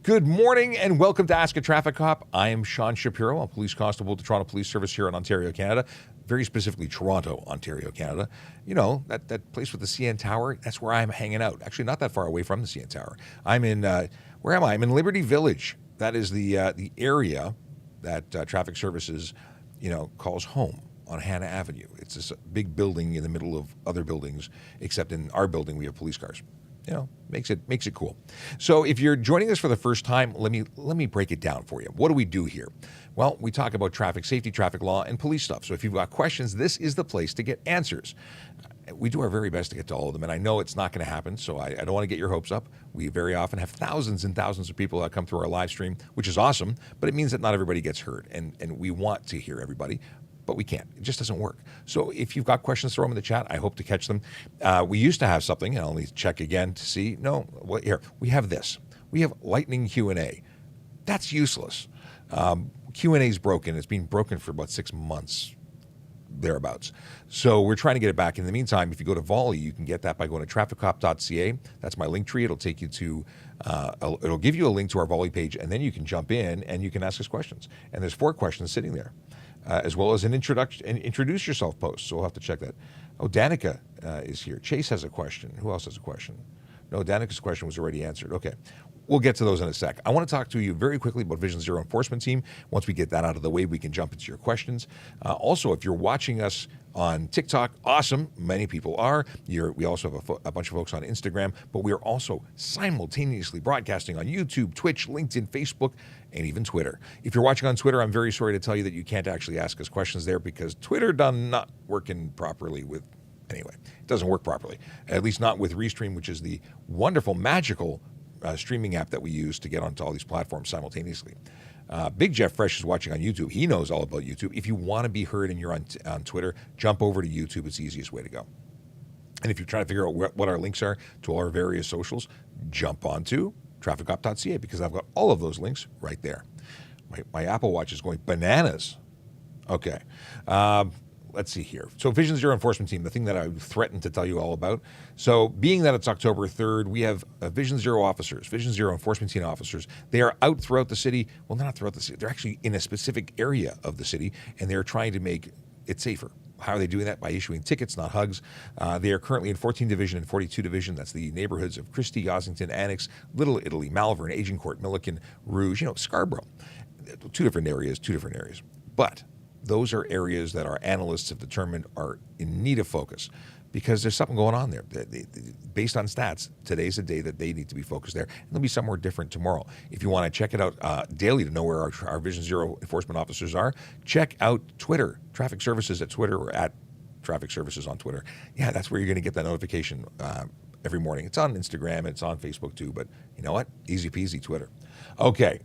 Good morning and welcome to Ask a Traffic Cop. I am Sean Shapiro. I'm Police Constable with the Toronto Police Service here in Ontario, Canada. Very specifically Toronto, Ontario, Canada. You know, that place with the CN Tower, that's where I'm hanging out. Actually, not that far away from the CN Tower. I'm in, where am I? I'm in Liberty Village. That is the area that Traffic Services, calls home on Hannah Avenue. It's this big building in the middle of other buildings, except in our building we have police cars. Makes it cool. So if you're joining us for the first time, let me break it down for you. What do we do here? Well, we talk about traffic safety, traffic law, and police stuff. So if you've got questions, this is the place to get answers. We do our very best to get to all of them, and I know it's not going to happen, so I don't want to get your hopes up. We very often have thousands and thousands of people that come through our live stream, which is awesome, but it means that not everybody gets heard, and we want to hear everybody. But we can't. It just doesn't work. So if you've got questions, throw them in the chat. I hope to catch them. We used to have something, and I'll need to check again to see. No, here, we have this. We have lightning Q&A. That's useless. Q&A is broken. It's been broken for about 6 months, thereabouts. So we're trying to get it back. In the meantime, if you go to Volley, you can get that by going to trafficcop.ca. That's my link tree. It'll take you to, it'll give you a link to our Volley page, and then you can jump in and you can ask us questions. And there's 4 questions sitting there. As well as an introduction and introduce yourself post. So we'll have to check that. Oh, Danica is here. Chase has a question. Who else has a question? No, Danica's question was already answered. Okay. We'll get to those in a sec. I want to talk to you very quickly about Vision Zero Enforcement Team. Once we get that out of the way, we can jump into your questions. Also, if you're watching us on TikTok, awesome. Many people are. We also have a bunch of folks on Instagram, but we are also simultaneously broadcasting on YouTube, Twitch, LinkedIn, Facebook, and even Twitter. If you're watching on Twitter, I'm very sorry to tell you that you can't actually ask us questions there because Twitter done not working properly with, anyway, it doesn't work properly. At least not with Restream, which is the wonderful, magical streaming app that we use to get onto all these platforms simultaneously. Big Jeff Fresh is watching on YouTube. He knows all about YouTube. If you want to be heard and you're on Twitter, jump over to YouTube. It's the easiest way to go. And if you're trying to figure out what our links are to all our various socials, jump onto trafficcop.ca because I've got all of those links right there. My Apple Watch is going bananas. Okay. Let's see here. So Vision Zero Enforcement Team, the thing that I threatened to tell you all about. So being that it's October 3rd, we have Vision Zero officers, Vision Zero Enforcement Team officers. They are out throughout the city. Well, not throughout the city. They're actually in a specific area of the city, and they're trying to make it safer. How are they doing that? By issuing tickets, not hugs. They are currently in 14 Division and 42 Division. That's the neighborhoods of Christie, Ossington, Annex, Little Italy, Malvern, Agincourt, Milliken, Rouge, Scarborough. 2 different areas. But those are areas that our analysts have determined are in need of focus because there's something going on there. Based on stats, today's a day that they need to be focused there. And they'll be somewhere different tomorrow. If you want to check it out daily to know where our Vision Zero enforcement officers are, check out Twitter, Traffic Services at Twitter or at Traffic Services on Twitter. Yeah, that's where you're going to get that notification every morning. It's on Instagram. It's on Facebook too. But you know what? Easy peasy Twitter. Okay.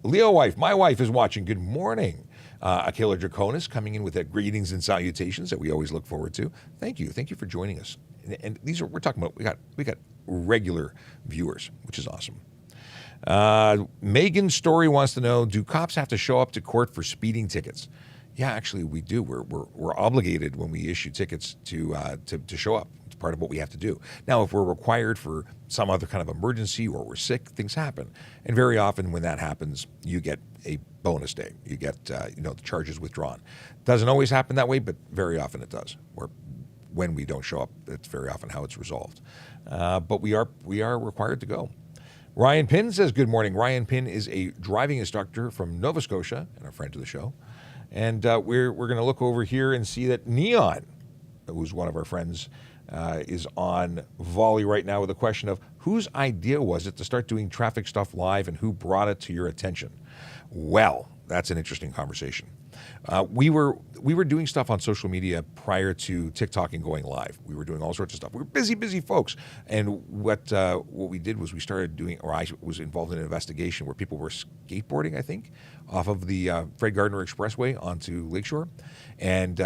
Leo wife, my wife is watching. Good morning. Akela Draconis coming in with that greetings and salutations that we always look forward to. Thank you for joining us. And these are we're talking about. We got regular viewers, which is awesome. Megan Story wants to know: do cops have to show up to court for speeding tickets? Yeah, actually, we do. We're obligated when we issue tickets to show up. It's part of what we have to do. Now, if we're required for some other kind of emergency or we're sick, things happen. And very often when that happens, you get a bonus day. You get the charges withdrawn. Doesn't always happen that way, but very often it does. Or when we don't show up, that's very often how it's resolved. But we are required to go. Ryan Pinn says, good morning. Ryan Pinn is a driving instructor from Nova Scotia and a friend to the show. And we're going to look over here and see that Neon, who's one of our friends, is on Volley right now with a question of whose idea was it to start doing traffic stuff live and who brought it to your attention? Well, that's an interesting conversation. We were doing stuff on social media prior to TikTok and going live. We were doing all sorts of stuff. We were busy folks. And what we did was we started doing, or I was involved in an investigation where people were skateboarding, I think, off of the Fred Gardner Expressway onto Lakeshore. And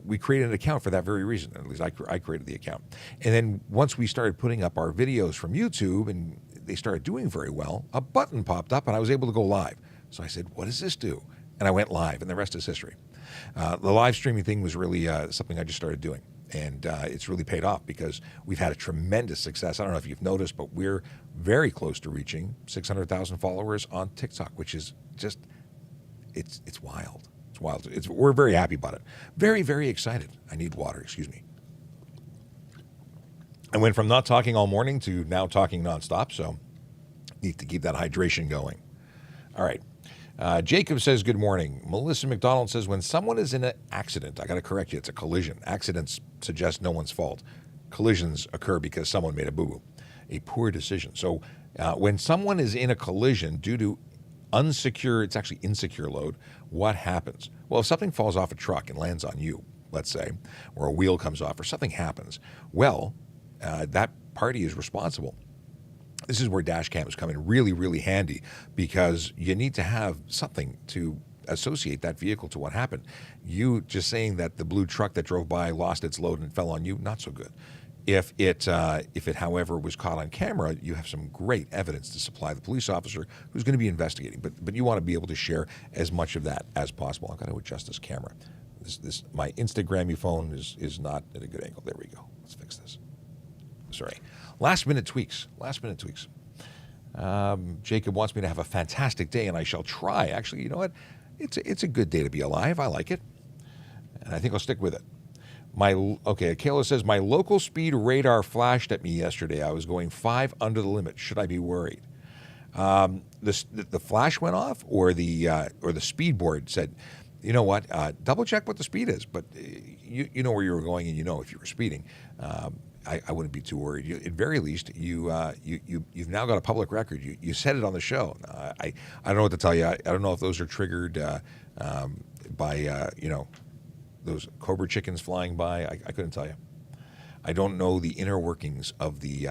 we created an account for that very reason. At least I created the account. And then once we started putting up our videos from YouTube and they started doing very well, a button popped up and I was able to go live. So I said, what does this do? And I went live, and the rest is history. The live streaming thing was really something I just started doing. And it's really paid off because we've had a tremendous success. I don't know if you've noticed, but we're very close to reaching 600,000 followers on TikTok, which is just, it's wild. It's wild. We're very happy about it. Very, very excited. I need water, excuse me. I went from not talking all morning to now talking nonstop, so need to keep that hydration going. All right. Jacob says, good morning. Melissa McDonald says, when someone is in an accident, I got to correct you, it's a collision. Accidents suggest no one's fault. Collisions occur because someone made a boo-boo, a poor decision. So when someone is in a collision due to it's actually insecure load, what happens? Well, if something falls off a truck and lands on you, let's say, or a wheel comes off or something happens, well, that party is responsible. This is where dash cams come in really, really handy because you need to have something to associate that vehicle to what happened. You just saying that the blue truck that drove by lost its load and fell on you, not so good. If it, however, was caught on camera, you have some great evidence to supply the police officer who's going to be investigating. But you want to be able to share as much of that as possible. I've got to adjust this camera. My Instagram phone is not at a good angle. There we go. Let's fix this. Sorry. Last minute tweaks. Jacob wants me to have a fantastic day, and I shall try. Actually, you know what? It's a good day to be alive. I like it, and I think I'll stick with it. Kayla says, my local speed radar flashed at me yesterday. I was going 5 under the limit. Should I be worried? The flash went off, or the speed board said, you know what? Double check what the speed is. But you know where you were going, and you know if you were speeding. I wouldn't be too worried. At very least, you've now got a public record. You said it on the show. I don't know what to tell you. I don't know if those are triggered by those cobra chickens flying by. I couldn't tell you. I don't know the inner workings of the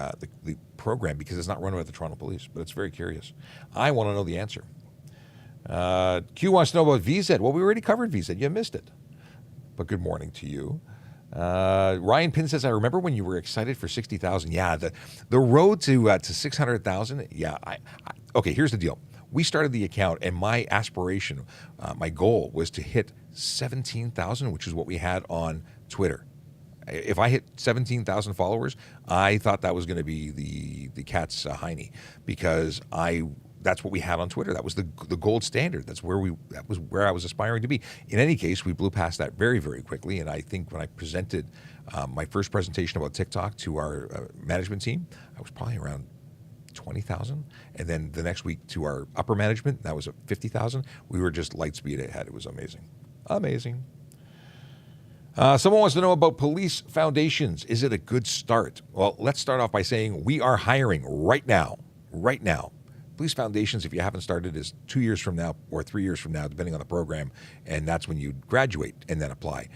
program because it's not run by the Toronto Police, but it's very curious. I want to know the answer. Q wants to know about VZ. Well, we already covered VZ. You missed it. But good morning to you. Ryan Pinn says, I remember when you were excited for 60,000. Yeah, the road to 600,000. Yeah. Okay, here's the deal. We started the account, and my aspiration, my goal was to hit 17,000, which is what we had on Twitter. If I hit 17,000 followers, I thought that was going to be the cat's hiney, because that's what we had on Twitter. That was the gold standard. That was where I was aspiring to be. In any case, we blew past that very, very quickly. And I think when I presented my first presentation about TikTok to our management team, I was probably around 20,000. And then the next week to our upper management, that was at 50,000. We were just light speed ahead. It was amazing. Amazing. Someone wants to know about police foundations. Is it a good start? Well, let's start off by saying we are hiring right now. Right now. Police foundations, if you haven't started, is 2 years from now or 3 years from now, depending on the program, and that's when you graduate and then apply.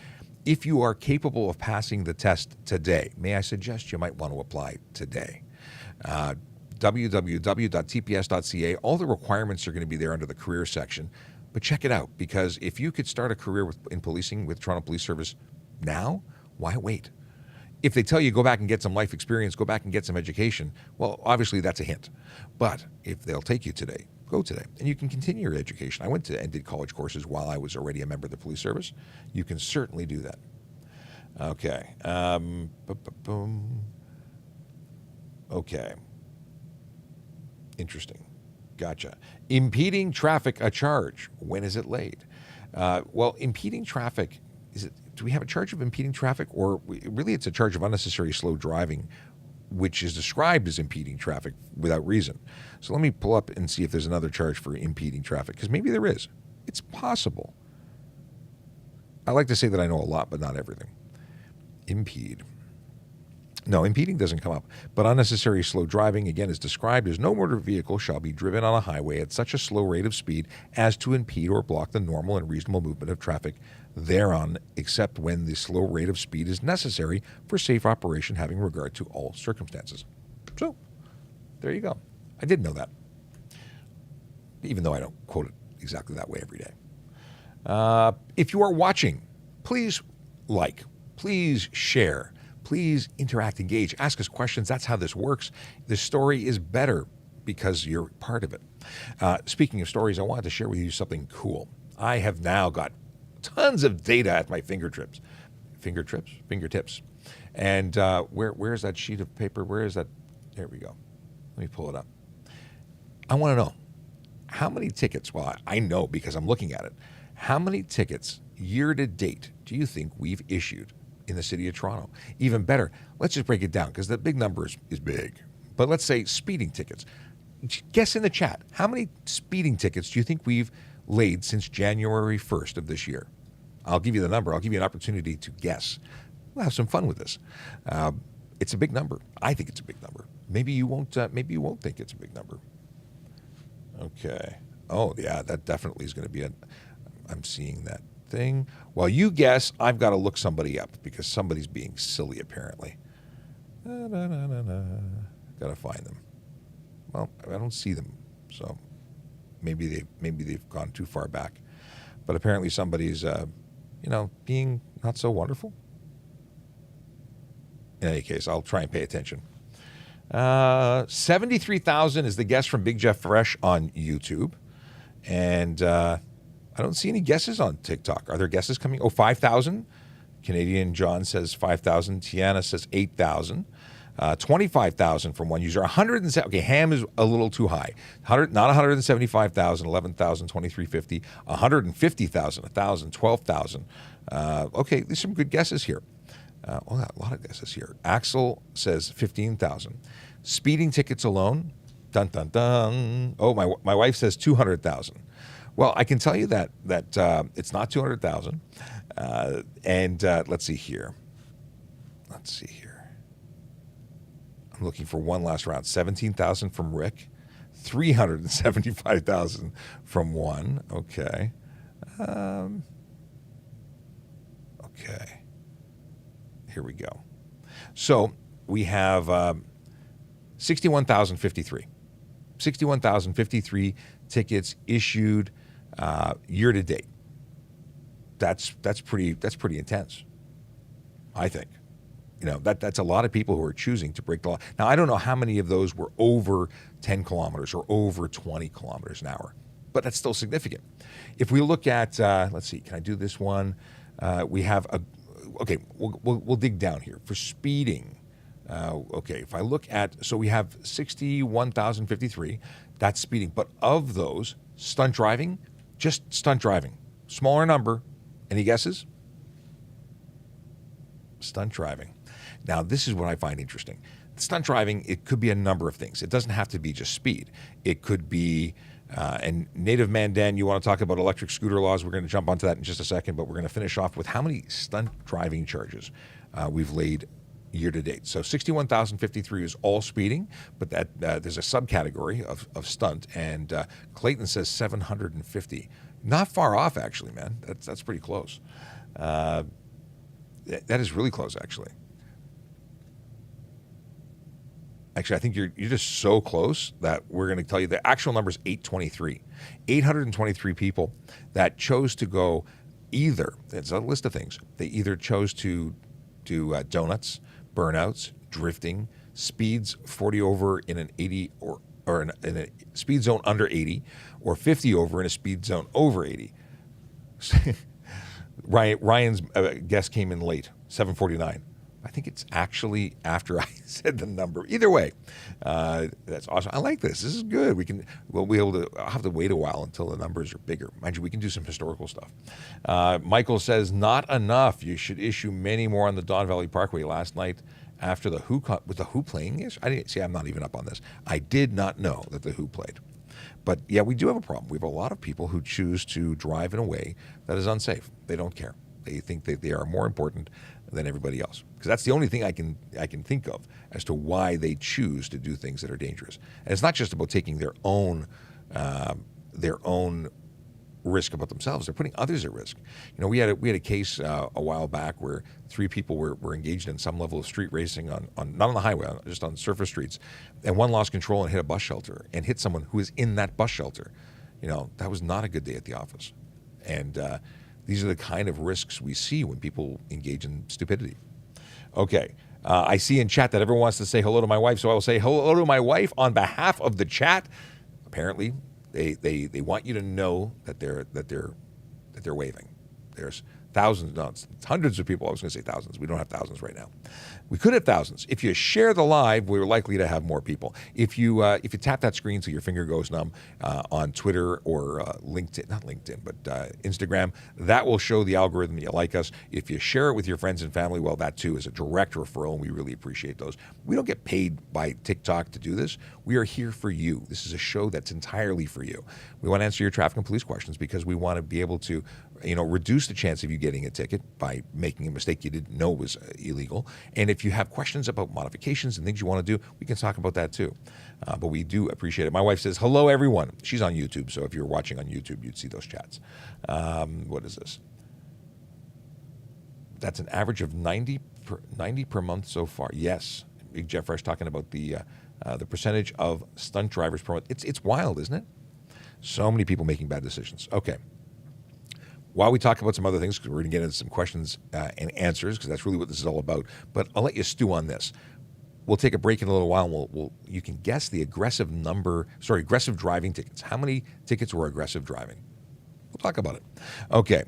If you are capable of passing the test today, may I suggest you might want to apply today. www.tps.ca, all the requirements are going to be there under the career section, but check it out, because if you could start a career in policing with Toronto Police Service now, why wait? If they tell you go back and get some life experience, go back and get some education, well, obviously that's a hint. But if they'll take you today, go today. And you can continue your education. I went to and did college courses while I was already a member of the police service. You can certainly do that. Okay. Okay. Interesting. Gotcha. Impeding traffic, a charge. When is it laid? Well, impeding traffic, do we have a charge of impeding traffic, or really it's a charge of unnecessary slow driving, which is described as impeding traffic without reason. So let me pull up and see if there's another charge for impeding traffic, because maybe there is. It's possible. I like to say that I know a lot, but not everything. Impede. No, impeding doesn't come up. But unnecessary slow driving, again, is described as no motor vehicle shall be driven on a highway at such a slow rate of speed as to impede or block the normal and reasonable movement of traffic thereon, except when the slow rate of speed is necessary for safe operation, having regard to all circumstances. So, there you go. I did know that, even though I don't quote it exactly that way every day. If you are watching, please like, please share, please interact, engage, ask us questions. That's how this works. This story is better because you're part of it. Speaking of stories, I wanted to share with you something cool. I have now got tons of data at my fingertips. And where is that sheet of paper? Where is that? There we go. Let me pull it up. I want to know how many tickets, well, I know because I'm looking at it, how many tickets year to date do you think we've issued in the city of Toronto? Even better, let's just break it down because the big number is big. But let's say speeding tickets. Guess in the chat, how many speeding tickets do you think we've laid since January 1st of this year? I'll give you the number. I'll give you an opportunity to guess. We'll have some fun with this. It's a big number. I think it's a big number. Maybe you won't. Maybe you won't think it's a big number. Okay. Oh yeah, that definitely is going to be I'm seeing that thing. While you guess, I've got to look somebody up because somebody's being silly apparently. Got to find them. Well, I don't see them, so maybe they've gone too far back. But apparently somebody's being not so wonderful. In any case, I'll try and pay attention. 73,000 is the guess from Big Jeff Fresh on YouTube. And I don't see any guesses on TikTok. Are there guesses coming? Oh, 5,000. Canadian John says 5,000. Tiana says 8,000. 25,000 from one user. 107. Okay, ham is a little too high. 100, not 175,000. 11,000. 2350. 150,000. 1,000. 12,000. Okay, there's some good guesses here. A lot of guesses here. Axel says 15,000. Speeding tickets alone, dun dun dun. Oh, my wife says 200,000. Well, I can tell you that it's not 200,000. And let's see here. I'm looking for one last round. 17,000 from Rick. 375,000 from one. Okay. Okay. Here we go. So we have 61,053. 61,053 tickets issued year to date. That's pretty intense, I think. That's a lot of people who are choosing to break the law. Now, I don't know how many of those were over 10 kilometers or over 20 kilometers an hour, but that's still significant. If we look at, let's see, can I do this one? We have okay, we'll dig down here. For speeding, okay, if I look at, so we have 61,053, that's speeding. But of those, stunt driving, just stunt driving, smaller number. Any guesses? Stunt driving. Now, this is what I find interesting. Stunt driving, it could be a number of things. It doesn't have to be just speed. It could be, and Native Mandan, you want to talk about electric scooter laws. We're going to jump onto that in just a second, but we're going to finish off with how many stunt driving charges we've laid year to date. So 61,053 is all speeding, but that there's a subcategory of stunt, and Clayton says 750. Not far off, actually, man. That's pretty close. That is really close, actually. Actually, I think you're just so close that we're going to tell you the actual number is 823. 823 people that chose to go either, it's a list of things, they either chose to do donuts, burnouts, drifting, speeds 40 over in an 80 or in a speed zone under 80, or 50 over in a speed zone over 80. Ryan's guess came in late, 7:49. I think it's actually after I said the number. Either way, that's awesome. I like this. This is good. We'll be able to. I'll have to wait a while until the numbers are bigger. Mind you, we can do some historical stuff. Michael says not enough. You should issue many more on the Don Valley Parkway. Last night, after the Who with the Who playing, yes, I didn't see. I'm not even up on this. I did not know that the Who played. But yeah, we do have a problem. We have a lot of people who choose to drive in a way that is unsafe. They don't care. They think that they are more important than everybody else. Because that's the only thing I can think of as to why they choose to do things that are dangerous. And it's not just about taking their own risk about themselves. They're putting others at risk. You know, we had a case a while back where 3 people were engaged in some level of street racing on not on the highway, just on surface streets, and one lost control and hit a bus shelter and hit someone who was in that bus shelter. You know, that was not a good day at the office. And these are the kind of risks we see when people engage in stupidity. Okay. I see in chat that everyone wants to say hello to my wife, so I will say hello to my wife on behalf of the chat. Apparently, they want you to know that they're waving. thousands, no, it's hundreds of people. I was going to say thousands. We don't have thousands right now. We could have thousands. If you share the live, we're likely to have more people. If you tap that screen till your finger goes numb on Twitter or LinkedIn, not LinkedIn, but Instagram, that will show the algorithm that you like us. If you share it with your friends and family, well, that too is a direct referral, and we really appreciate those. We don't get paid by TikTok to do this. We are here for you. This is a show that's entirely for you. We want to answer your traffic and police questions because we want to be able to, reduce the chance of you getting a ticket by making a mistake you didn't know was illegal. And if you have questions about modifications and things you want to do, we can talk about that too. But we do appreciate it. My wife says, hello, everyone. She's on YouTube, so if you're watching on YouTube, you'd see those chats. What is this? That's an average of 90 per month so far. Yes. Big Jeff Fresh talking about the percentage of stunt drivers per month. It's wild, isn't it? So many people making bad decisions. Okay. While we talk about some other things, because we're going to get into some questions and answers, because that's really what this is all about, but I'll let you stew on this. We'll take a break in a little while, and you can guess the aggressive driving tickets. How many tickets were aggressive driving? We'll talk about it. Okay.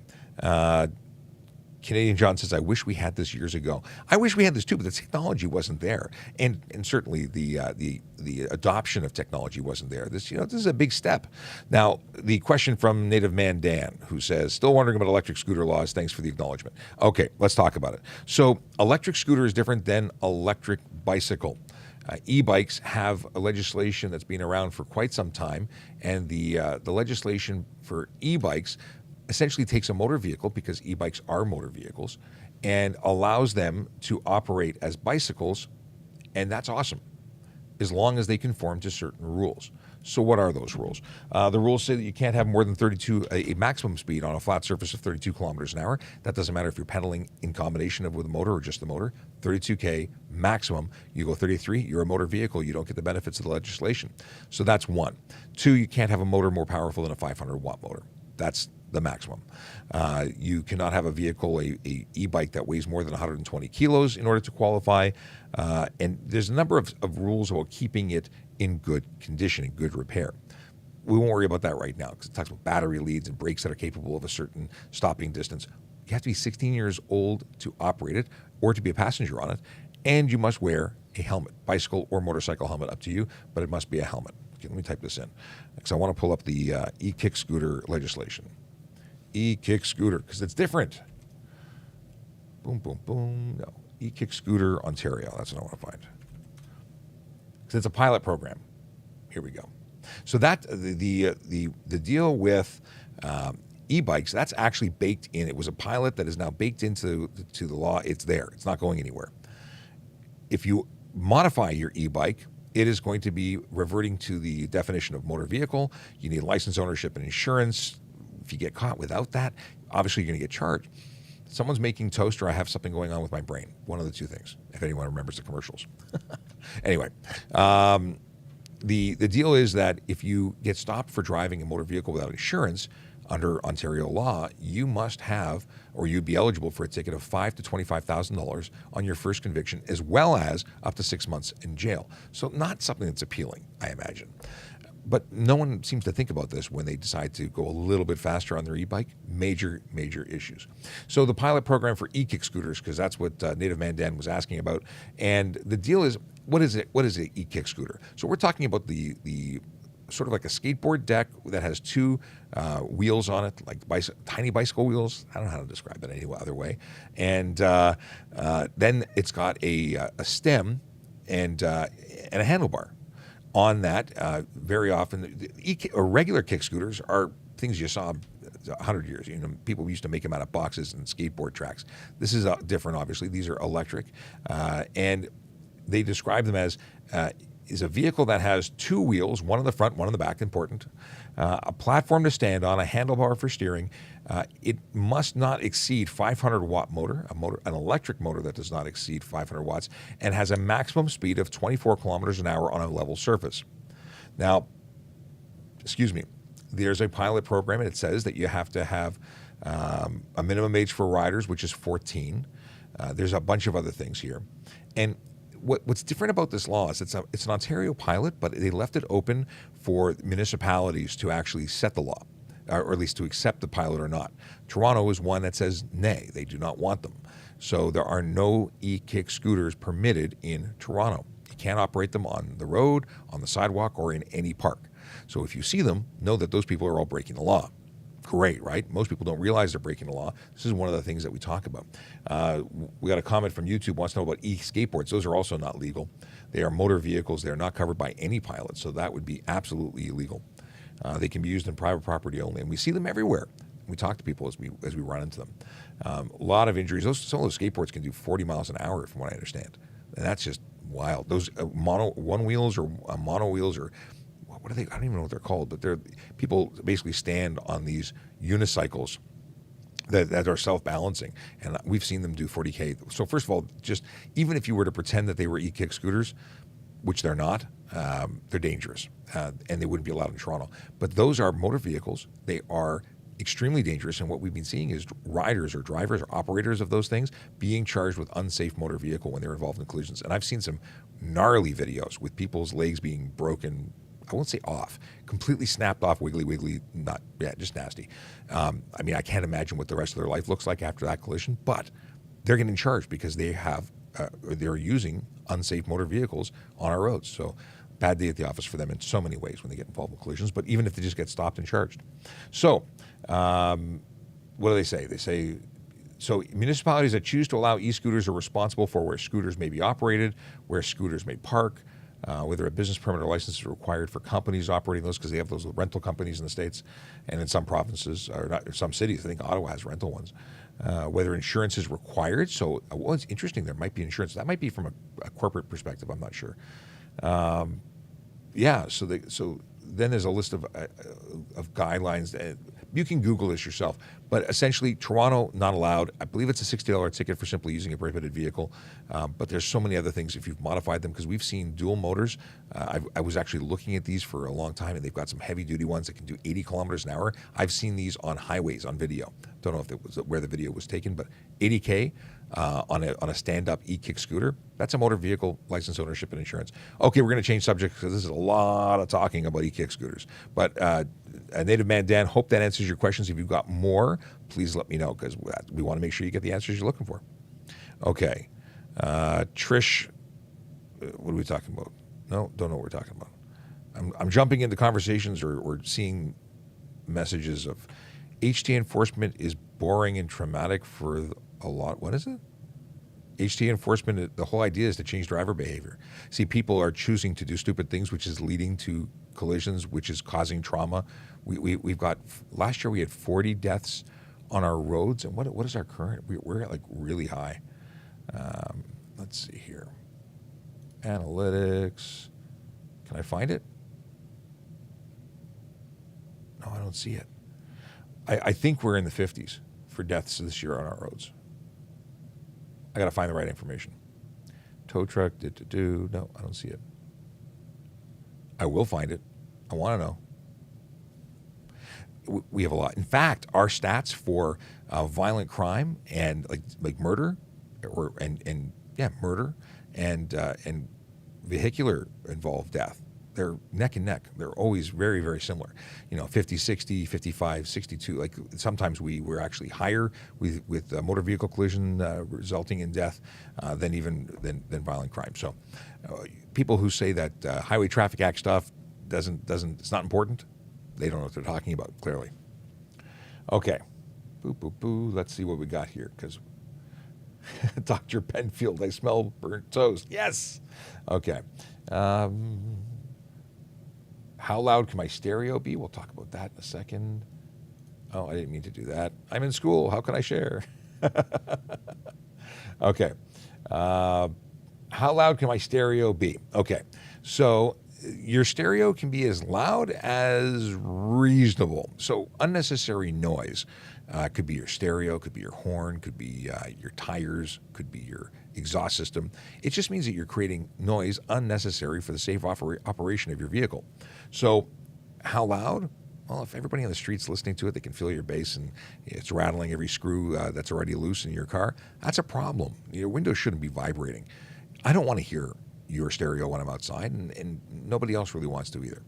Canadian John says, I wish we had this years ago. I wish we had this too, but the technology wasn't there. And certainly the adoption of technology wasn't there. This is a big step. Now, the question from Native Man Dan, who says, still wondering about electric scooter laws. Thanks for the acknowledgement. Okay, let's talk about it. So electric scooter is different than electric bicycle. E-bikes have a legislation that's been around for quite some time, and the legislation for e-bikes essentially takes a motor vehicle, because e-bikes are motor vehicles, and allows them to operate as bicycles, and that's awesome, as long as they conform to certain rules. So what are those rules? The rules say that you can't have more than a maximum speed on a flat surface of 32 kilometers an hour. That doesn't matter if you're pedaling in combination with a motor or just the motor. 32K maximum. You go 33, you're a motor vehicle. You don't get the benefits of the legislation. So that's one. Two, you can't have a motor more powerful than a 500-watt motor. That's the maximum. You cannot have a vehicle, a e-bike that weighs more than 120 kilos in order to qualify. And there's a number of rules about keeping it in good condition, in good repair. We won't worry about that right now, because it talks about battery leads and brakes that are capable of a certain stopping distance. You have to be 16 years old to operate it or to be a passenger on it, and you must wear a helmet, bicycle or motorcycle helmet, up to you, but it must be a helmet. Okay, let me type this in, because I want to pull up the e-kick scooter legislation. E-kick scooter, because it's different. Boom, boom, boom. No, e-kick scooter, Ontario. That's what I want to find. Because it's a pilot program. Here we go. So that the deal with e-bikes, that's actually baked in. It was a pilot that is now baked into the law. It's there. It's not going anywhere. If you modify your e-bike, it is going to be reverting to the definition of motor vehicle. You need license, ownership, and insurance. If you get caught without that, obviously you're going to get charged. Someone's making toast, or I have something going on with my brain. One of the two things, if anyone remembers the commercials. Anyway, the deal is that if you get stopped for driving a motor vehicle without insurance, under Ontario law, you must have, or you'd be eligible for a ticket of $5,000 to $25,000 on your first conviction, as well as up to 6 months in jail. So not something that's appealing, I imagine. But no one seems to think about this when they decide to go a little bit faster on their e-bike. Major issues. So the pilot program for e-kick scooters, because that's what Native Man Dan was asking about. And the deal is, what is it? What is an e-kick scooter? So we're talking about the sort of like a skateboard deck that has two wheels on it, like tiny bicycle wheels. I don't know how to describe it any other way. And then it's got a stem and a handlebar. On that, very often, regular kick scooters are things you saw 100 years. People used to make them out of boxes and skateboard tracks. This is different, obviously. These are electric, and they describe them as is a vehicle that has two wheels, one on the front, one on the back, important, a platform to stand on, a handlebar for steering. It must not exceed 500-watt motor, an electric motor that does not exceed 500 watts, and has a maximum speed of 24 kilometers an hour on a level surface. Now, there's a pilot program, and it says that you have to have a minimum age for riders, which is 14. There's a bunch of other things here. And what's different about this law is it's an Ontario pilot, but they left it open for municipalities to actually set the law. or at least to accept the pilot or not. Toronto is one that says nay, they do not want them. So there are no e-kick scooters permitted in Toronto. You can't operate them on the road, on the sidewalk, or in any park. So if you see them, know that those people are all breaking the law. Great, right? Most people don't realize they're breaking the law. This is one of the things that we talk about. We got a comment from YouTube, wants to know about e-skateboards. Those are also not legal. They are motor vehicles. They're not covered by any pilot, so that would be absolutely illegal. They can be used in private property only, and we see them everywhere. We talk to people as we run into them. A lot of injuries. Some of those skateboards can do 40 miles an hour, from what I understand, and that's just wild. Those one wheels or mono wheels, or what are they? I don't even know what they're called, but they're people basically stand on these unicycles that are self-balancing, and we've seen them do 40K. So first of all, just even if you were to pretend that they were e-kick scooters, which they're not, they're dangerous, and they wouldn't be allowed in Toronto. But those are motor vehicles. They are extremely dangerous, and what we've been seeing is riders or drivers or operators of those things being charged with unsafe motor vehicle when they're involved in collisions. And I've seen some gnarly videos with people's legs being broken, I won't say off, completely snapped off, wiggly, just nasty. I mean, I can't imagine what the rest of their life looks like after that collision, but they're getting charged because they're using unsafe motor vehicles on our roads. So bad day at the office for them in so many ways when they get involved in collisions, but even if they just get stopped and charged. So what do they say? They say, so municipalities that choose to allow e-scooters are responsible for where scooters may be operated, where scooters may park, whether a business permit or license is required for companies operating those, because they have those rental companies in the States and in some provinces, or not, or some cities. I think Ottawa has rental ones. Whether insurance is required. So it's interesting, there might be insurance. That might be from a corporate perspective, I'm not sure. So then there's a list of guidelines. You can Google this yourself. But essentially, Toronto, not allowed. I believe it's a $60 ticket for simply using a prohibited vehicle. But there's so many other things if you've modified them, because we've seen dual motors. I was actually looking at these for a long time, and they've got some heavy-duty ones that can do 80 kilometers an hour. I've seen these on highways on video. Don't know if it was where the video was taken, but 80K on a stand-up e-kick scooter, that's a motor vehicle license, ownership, and insurance. Okay, we're going to change subjects because this is a lot of talking about e-kick scooters. But Native Man Dan, hope that answers your questions. If you've got more, please let me know, because we want to make sure you get the answers you're looking for. Okay. Trish, what are we talking about? No, don't know what we're talking about. I'm jumping into conversations or seeing messages of HT enforcement is boring and traumatic for a lot. What is it? HT enforcement, the whole idea is to change driver behavior. See, people are choosing to do stupid things, which is leading to collisions, which is causing trauma. We've got, last year we had 40 deaths on our roads. And what is our current? We're like really high. Let's see here. Analytics. Can I find it? No, I don't see it. I think we're in the 50s for deaths this year on our roads. I got to find the right information. Tow truck, no, I don't see it. I will find it. I want to know. We have a lot. In fact, our stats for violent crime and like murder, murder and vehicular involved death, they're neck and neck. They're always very, very similar. 50, 60, 55, 62. Like sometimes we were actually higher with motor vehicle collision resulting in death than violent crime. So people who say that Highway Traffic Act stuff it's not important, they don't know what they're talking about, clearly. Okay. Boo, boo, boo. Let's see what we got here, because Dr. Penfield, I smell burnt toast. Yes. Okay. How loud can my stereo be? We'll talk about that in a second. Oh, I didn't mean to do that. I'm in school. How can I share? Okay. How loud can my stereo be? Okay. So your stereo can be as loud as reasonable. So unnecessary noise could be your stereo, could be your horn, could be your tires, could be your exhaust system. It just means that you're creating noise unnecessary for the safe operation of your vehicle. So how loud? Well, if everybody on the street's listening to it, they can feel your bass and it's rattling every screw that's already loose in your car. That's a problem. Your windows shouldn't be vibrating. I don't want to hear your stereo when I'm outside, and nobody else really wants to either.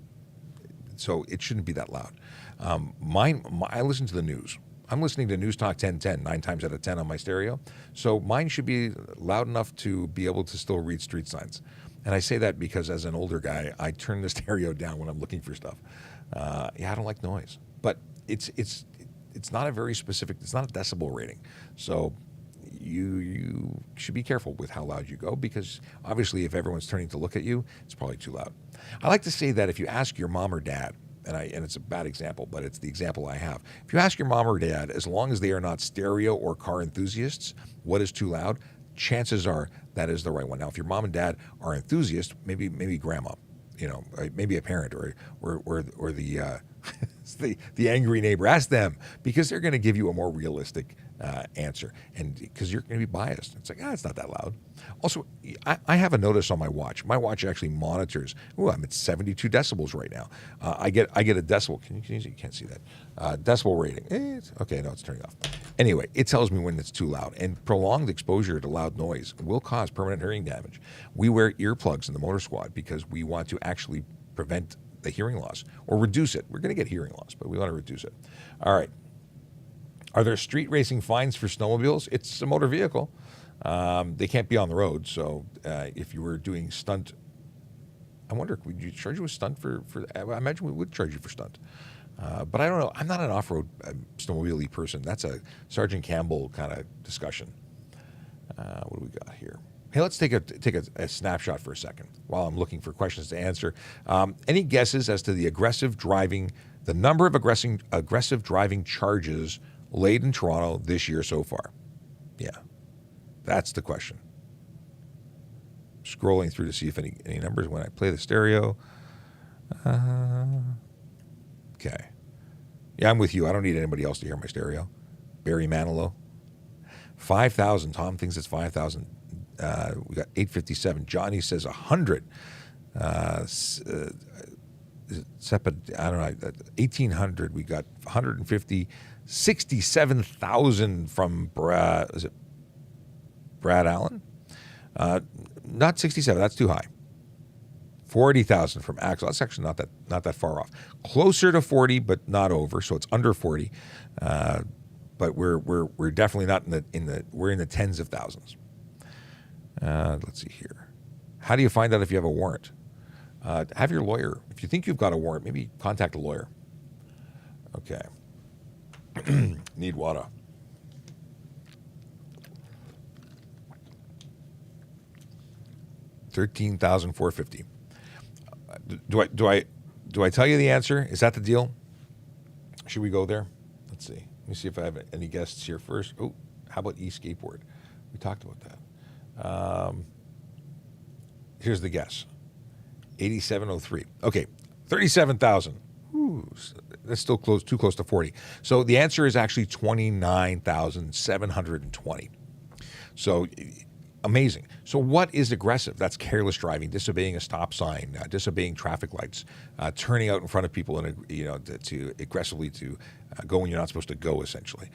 So it shouldn't be that loud. I listen to the news. I'm listening to News Talk 1010 9 times out of 10 on my stereo. So mine should be loud enough to be able to still read street signs. And I say that because as an older guy, I turn the stereo down when I'm looking for stuff. I don't like noise. But it's not a very specific, it's not a decibel rating. So you should be careful with how loud you go, because obviously if everyone's turning to look at you, it's probably too loud. I like to say that if you ask your mom or dad, and it's a bad example, but it's the example I have. If you ask your mom or dad, as long as they are not stereo or car enthusiasts, what is too loud, chances are that is the right one. Now, if your mom and dad are enthusiasts, maybe grandma, maybe a parent or the the angry neighbor. Ask them, because they're going to give you a more realistic answer, and because you're going to be biased. It's like, it's not that loud. Also, I have a notice on my watch. My watch actually monitors. Oh, I'm at 72 decibels right now. I get a decibel. Can you see? You can't see that. Decibel rating. Okay, no, it's turning off. Anyway, it tells me when it's too loud. And prolonged exposure to loud noise will cause permanent hearing damage. We wear earplugs in the motor squad because we want to actually prevent the hearing loss or reduce it. We're going to get hearing loss, but we want to reduce it. All right. Are there street racing fines for snowmobiles? It's a motor vehicle. They can't be on the road. So if you were doing stunt, I wonder, would you charge you a stunt for I imagine we would charge you for stunt. But I don't know. I'm not an off-road snowmobile person. That's a Sergeant Campbell kind of discussion. What do we got here? Hey, let's take a snapshot for a second while I'm looking for questions to answer. Any guesses as to the number of aggressive driving charges laid in Toronto this year so far? Yeah, that's the question. Scrolling through to see if any numbers when I play the stereo. Okay. Yeah, I'm with you. I don't need anybody else to hear my stereo. Barry Manilow. 5,000. Tom thinks it's 5,000. We got 857. Johnny says 100. I don't know. 1,800. We got 150. 67,000 from Brad. Is it Brad Allen? Not 67. That's too high. 40,000 from Axel. That's actually not that far off. Closer to 40, but not over. So it's under 40. But we're definitely not we're in the tens of thousands. Let's see here. How do you find out if you have a warrant? Have your lawyer. If you think you've got a warrant, maybe contact a lawyer. Okay. Need water. $13,450. Do I tell you the answer? Is that the deal? Should we go there? Let's see. Let me see if I have any guests here first. Oh, how about e-skateboard? We talked about that. Here's the guess. 8703. Okay, 37,000. Ooh, that's still too close to 40. So the answer is actually 29,720. So amazing. So what is aggressive? That's careless driving, disobeying a stop sign, disobeying traffic lights, turning out in front of people to aggressively to go when you're not supposed to go. Essentially,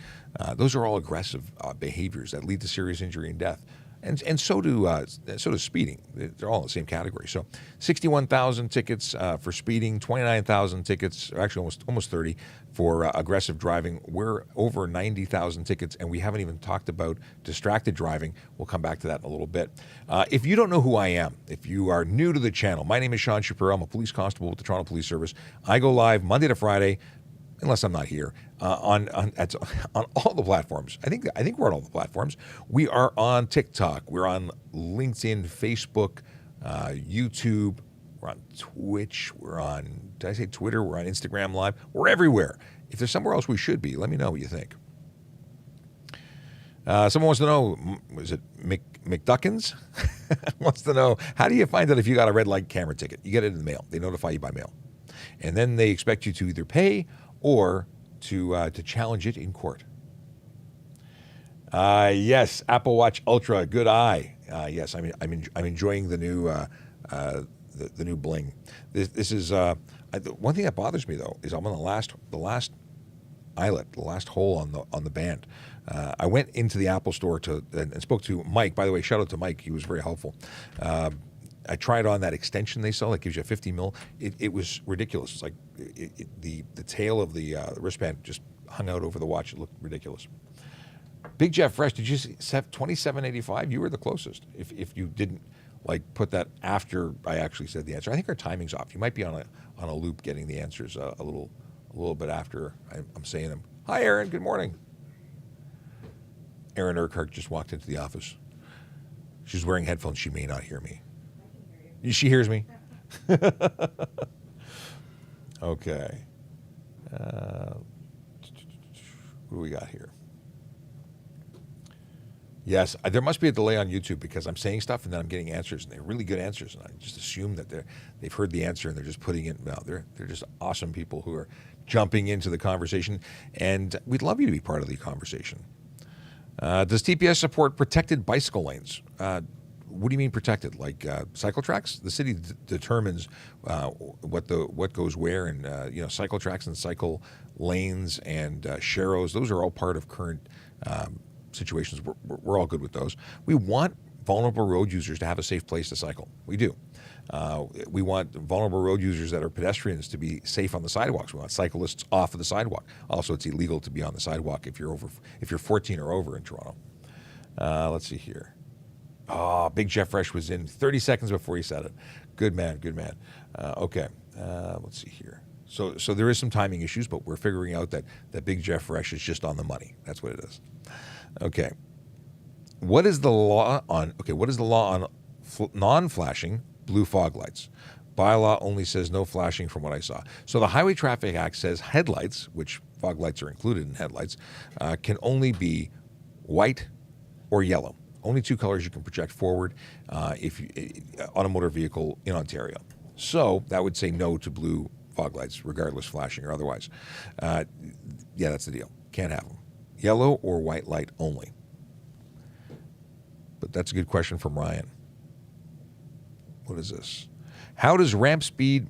those are all aggressive behaviors that lead to serious injury and death. And so does speeding. They're all in the same category. So 61,000 tickets for speeding, 29,000 tickets, or actually almost 30 for aggressive driving. We're over 90,000 tickets, and we haven't even talked about distracted driving. We'll come back to that in a little bit. If you don't know who I am, if you are new to the channel, my name is Sean Shapiro. I'm a police constable with the Toronto Police Service. I go live Monday to Friday, unless I'm not here, on all the platforms. I think we're on all the platforms. We are on TikTok. We're on LinkedIn, Facebook, YouTube. We're on Twitch. We're on, did I say Twitter? We're on Instagram Live. We're everywhere. If there's somewhere else we should be, let me know what you think. Someone wants to know, is it McDuckins? Wants to know, how do you find out if you got a red light camera ticket? You get it in the mail. They notify you by mail. And then they expect you to either pay or to challenge it in court. Yes, Apple Watch Ultra, good eye. Yes, I'm enjoying the new new bling. This is one thing that bothers me though is I'm on the last eyelet, the last hole on the band. I went into the Apple store and spoke to Mike. By the way, shout out to Mike. He was very helpful. I tried on that extension they sell that gives you a 50 mil. It was ridiculous. It's like the tail of the wristband just hung out over the watch. It looked ridiculous. Big Jeff Fresh, did you see $27.85? You were the closest. If you didn't like put that after I actually said the answer, I think our timing's off. You might be on a loop getting the answers a little bit after I'm saying them. Hi, Aaron. Good morning. Aaron Urquhart just walked into the office. She's wearing headphones. She may not hear me. She hears me. Okay. What do we got here? Yes, there must be a delay on YouTube because I'm saying stuff and then I'm getting answers, and they're really good answers, and I just assume that they've heard the answer and they're just putting it. No, they're just awesome people who are jumping into the conversation, and we'd love you to be part of the conversation. Does TPS support protected bicycle lanes? What do you mean protected? Like cycle tracks? The city determines what goes where, and cycle tracks and cycle lanes and sharrows. Those are all part of current situations. We're all good with those. We want vulnerable road users to have a safe place to cycle. We do. We want vulnerable road users that are pedestrians to be safe on the sidewalks. We want cyclists off of the sidewalk. Also, it's illegal to be on the sidewalk if you're 14 or over in Toronto. Let's see here. Oh, Big Jeff Fresh was in 30 seconds before he said it. Good man, good man. Okay, let's see here. So there is some timing issues, but we're figuring out that Big Jeff Fresh is just on the money. That's what it is. Okay. What is the law on non-flashing blue fog lights? Bylaw only says no flashing from what I saw. So the Highway Traffic Act says headlights, which fog lights are included in headlights, can only be white or yellow. Only two colors you can project forward on a motor vehicle in Ontario. So that would say no to blue fog lights, regardless flashing or otherwise. Yeah, that's the deal. Can't have them. Yellow or white light only. But that's a good question from Ryan. What is this? How does ramp speed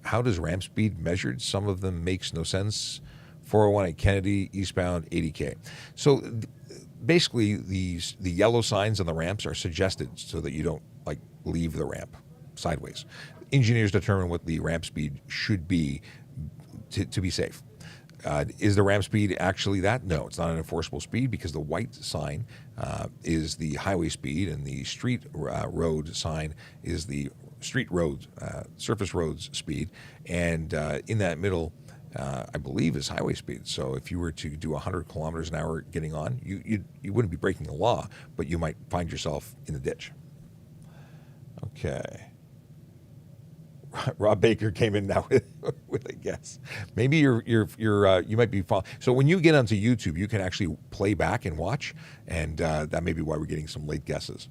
measured? Some of them makes no sense. 401 at Kennedy, eastbound 80K. So basically the yellow signs on the ramps are suggested so that you don't leave the ramp sideways. Engineers determine what the ramp speed should be to be safe. Is the ramp speed actually that? No, it's not an enforceable speed because the white sign is the highway speed and the street road sign is the street road, surface roads speed. And in that middle, I believe, is highway speed. So if you were to do 100 kilometers an hour getting on, you wouldn't be breaking the law, but you might find yourself in the ditch. Okay. Rob Baker came in now with a guess. Maybe you might be following. So when you get onto YouTube, you can actually play back and watch, and that may be why we're getting some late guesses.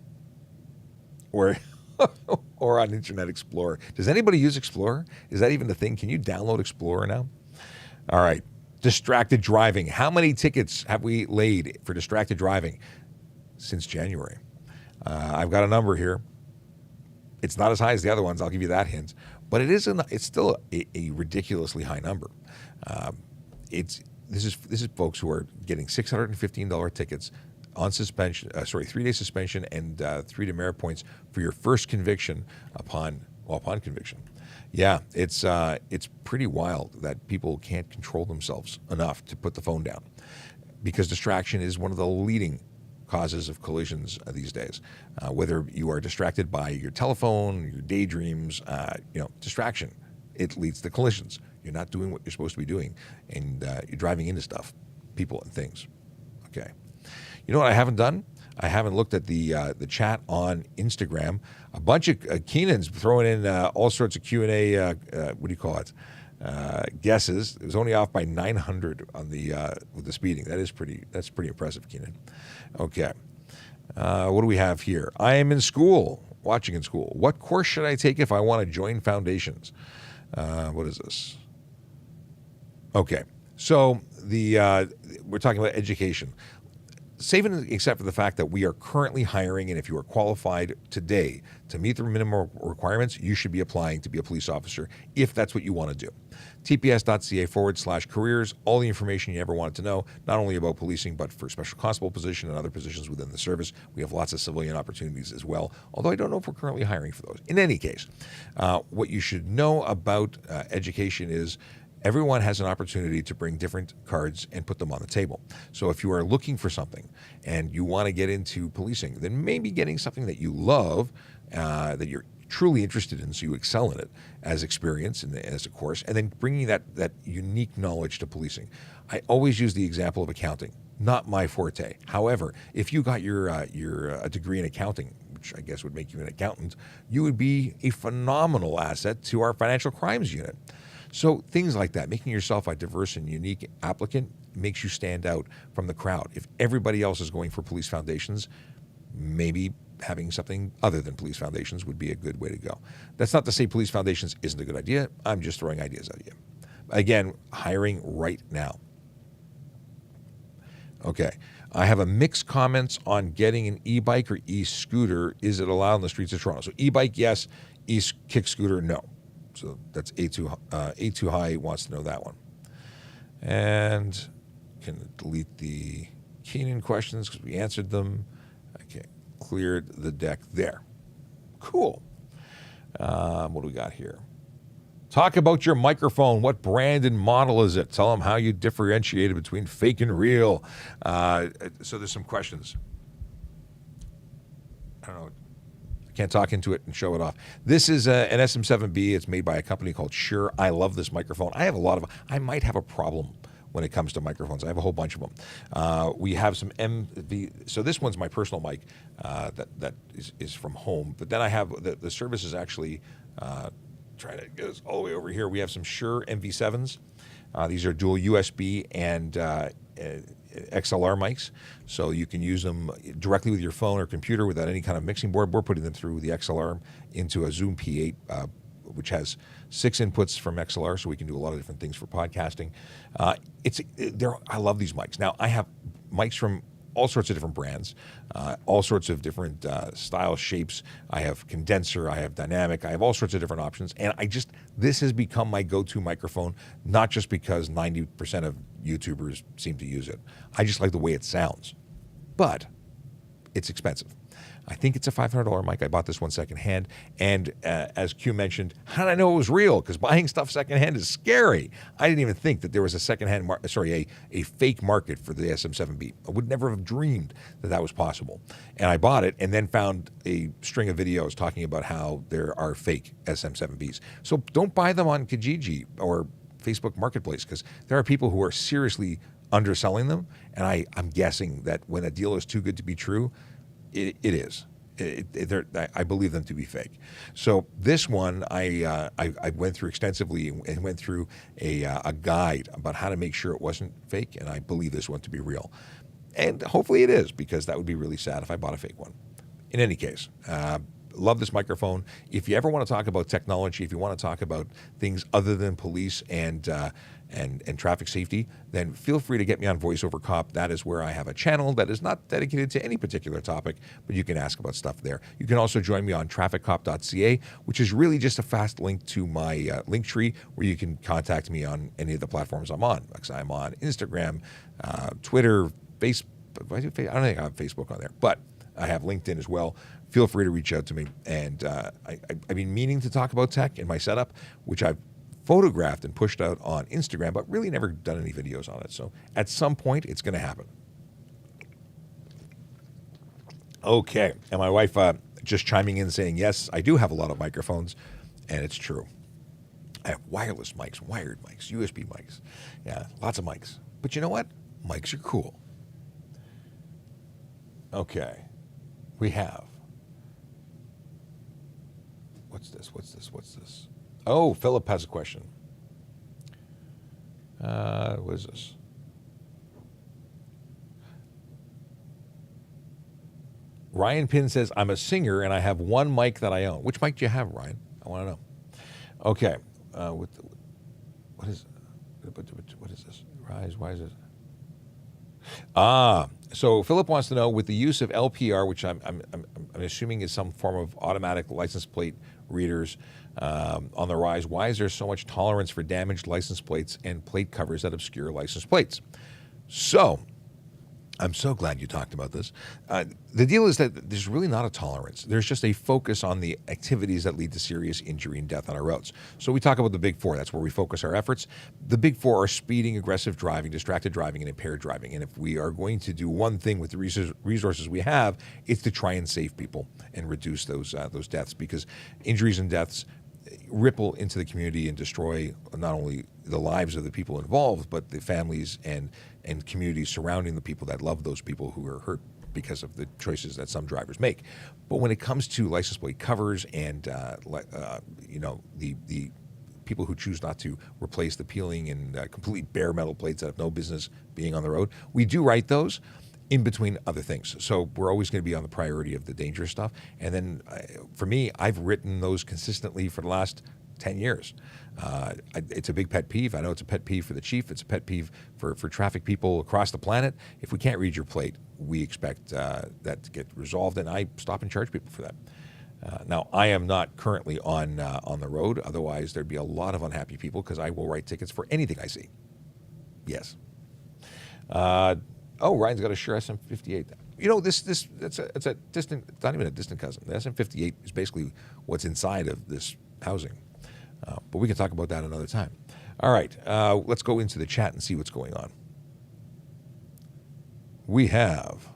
Or on Internet Explorer. Does anybody use Explorer? Is that even the thing? Can you download Explorer now? All right. Distracted driving. How many tickets have we laid for distracted driving since January? I've got a number here. It's not as high as the other ones, I'll give you that hint, but it's still a ridiculously high number. This is folks who are getting $615 tickets on suspension, 3-day suspension and 3 demerit points for your first conviction upon conviction. Yeah, it's pretty wild that people can't control themselves enough to put the phone down, because distraction is one of the leading causes of collisions these days. Whether you are distracted by your telephone, your daydreams, distraction, it leads to collisions. You're not doing what you're supposed to be doing, and you're driving into stuff, people and things. Okay. You know what I haven't done? I haven't looked at the chat on Instagram. A bunch of Keenan's throwing in all sorts of Q&A, guesses. It was only off by 900 on with the speeding. That's pretty impressive, Keenan. Okay. What do we have here? I am in school, watching in school. What course should I take if I want to join foundations? What is this? Okay. So we're talking about education. save and except for the fact that we are currently hiring, and if you are qualified today to meet the minimum requirements, you should be applying to be a police officer if that's what you want to do. tps.ca/careers, all the information you ever wanted to know, not only about policing, but for special constable position and other positions within the service. We have lots of civilian opportunities as well, although I don't know if we're currently hiring for those. In any case, what you should know about education is everyone has an opportunity to bring different cards and put them on the table. So if you are looking for something and you want to get into policing, then maybe getting something that you love, that you're truly interested in, so you excel in it as experience and as a course, and then bringing that unique knowledge to policing. I always use the example of accounting. Not my forte. However, if you got your degree in accounting, which I guess would make you an accountant, you would be a phenomenal asset to our financial crimes unit. So things like that, making yourself a diverse and unique applicant makes you stand out from the crowd. If everybody else is going for police foundations, maybe having something other than police foundations would be a good way to go. That's not to say police foundations isn't a good idea. I'm just throwing ideas at you. Again, hiring right now. Okay. I have a mixed comments on getting an e-bike or e-scooter. Is it allowed in the streets of Toronto? So e-bike, yes. E-kick scooter, no. So that's A2 High wants to know that one. And can delete the Keenan questions because we answered them. Okay, cleared the deck there. Cool. What do we got here? Talk about your microphone. What brand and model is it? Tell them how you differentiate it between fake and real. So there's some questions. I don't know. Can't talk into it and show it off. This is an SM7B. It's made by a company called Shure. I love this microphone. I have a lot of them. I might have a problem when it comes to microphones. I have a whole bunch of them. We have some MV. So this one's my personal mic that is from home. But then I have the service is actually trying to get us all the way over here. We have some Shure MV7s. These are dual USB and XLR mics, so you can use them directly with your phone or computer without any kind of mixing board. We're putting them through the XLR into a Zoom P8, which has 6 inputs from XLR, so we can do a lot of different things for podcasting. I love these mics. Now, I have mics from all sorts of different brands, all sorts of different styles, shapes. I have condenser, I have dynamic, I have all sorts of different options. And this has become my go-to microphone, not just because 90% of YouTubers seem to use it. I just like the way it sounds. But it's expensive. I think it's a $500 mic. I bought this one secondhand. And as Q mentioned, how did I know it was real? Because buying stuff secondhand is scary. I didn't even think that there was a a fake market for the SM7B. I would never have dreamed that that was possible. And I bought it and then found a string of videos talking about how there are fake SM7Bs. So don't buy them on Kijiji or Facebook Marketplace, because there are people who are seriously underselling them. And I'm guessing that when a deal is too good to be true, it is. I believe them to be fake. So this one I went through extensively and went through a guide about how to make sure it wasn't fake, and I believe this one to be real. And hopefully it is, because that would be really sad if I bought a fake one. In any case, love this microphone. If you ever want to talk about technology, if you want to talk about things other than police and traffic safety, then feel free to get me on VoiceOver Cop. That is where I have a channel that is not dedicated to any particular topic, but you can ask about stuff there. You can also join me on trafficcop.ca, which is really just a fast link to my link tree where you can contact me on any of the platforms I'm on. Like I'm on Instagram, Twitter, Facebook. I don't think I have Facebook on there, but I have LinkedIn as well. Feel free to reach out to me. And I've been meaning to talk about tech in my setup, which I've photographed and pushed out on Instagram, but really never done any videos on it. So at some point, it's going to happen. Okay. And my wife just chiming in saying, yes, I do have a lot of microphones, and it's true. I have wireless mics, wired mics, USB mics. Yeah, lots of mics. But you know what? Mics are cool. Okay. We have. What's this? Oh, Philip has a question. What is this? Ryan Pin says, I'm a singer and I have one mic that I own. Which mic do you have, Ryan? I want to know. Okay. What is this? Rise, why is it? So Philip wants to know, with the use of LPR, which I'm assuming is some form of automatic license plate readers on the rise, why is there so much tolerance for damaged license plates and plate covers that obscure license plates? So I'm so glad you talked about this. The deal is that there's really not a tolerance. There's just a focus on the activities that lead to serious injury and death on our roads. So we talk about the big four. That's where we focus our efforts. The big four are speeding, aggressive driving, distracted driving, and impaired driving. And if we are going to do one thing with the resources we have, it's to try and save people and reduce those deaths, because injuries and deaths ripple into the community and destroy not only the lives of the people involved, but the families and communities surrounding the people that love those people who are hurt because of the choices that some drivers make. But when it comes to license plate covers and the people who choose not to replace the peeling and completely bare metal plates that have no business being on the road, we do write those in between other things. So we're always going to be on the priority of the dangerous stuff. And then for me, I've written those consistently for the last 10 years. It's a big pet peeve. I know it's a pet peeve for the chief. It's a pet peeve for traffic people across the planet. If we can't read your plate, we expect that to get resolved, and I stop and charge people for that. Now, I am not currently on the road. Otherwise, there'd be a lot of unhappy people, because I will write tickets for anything I see. Yes. Ryan's got a Shure SM58. You know, it's a distant. It's not even a distant cousin. The SM58 is basically what's inside of this housing. But we can talk about that another time. All right, let's go into the chat and see what's going on. We have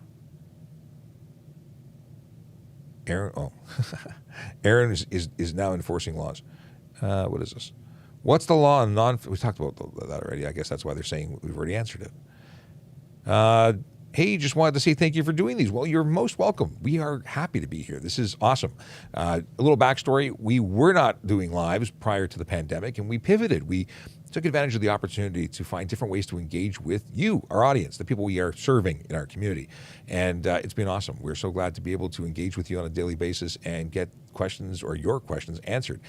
Aaron. Oh, Aaron is now enforcing laws. What is this? What's the law on we talked about that already. I guess that's why they're saying we've already answered it. Hey, just wanted to say thank you for doing these. Well, you're most welcome. We are happy to be here. This is awesome. A little backstory. We were not doing lives prior to the pandemic, and we pivoted. We took advantage of the opportunity to find different ways to engage with you, our audience, the people we are serving in our community. And it's been awesome. We're so glad to be able to engage with you on a daily basis and get questions, or your questions, answered.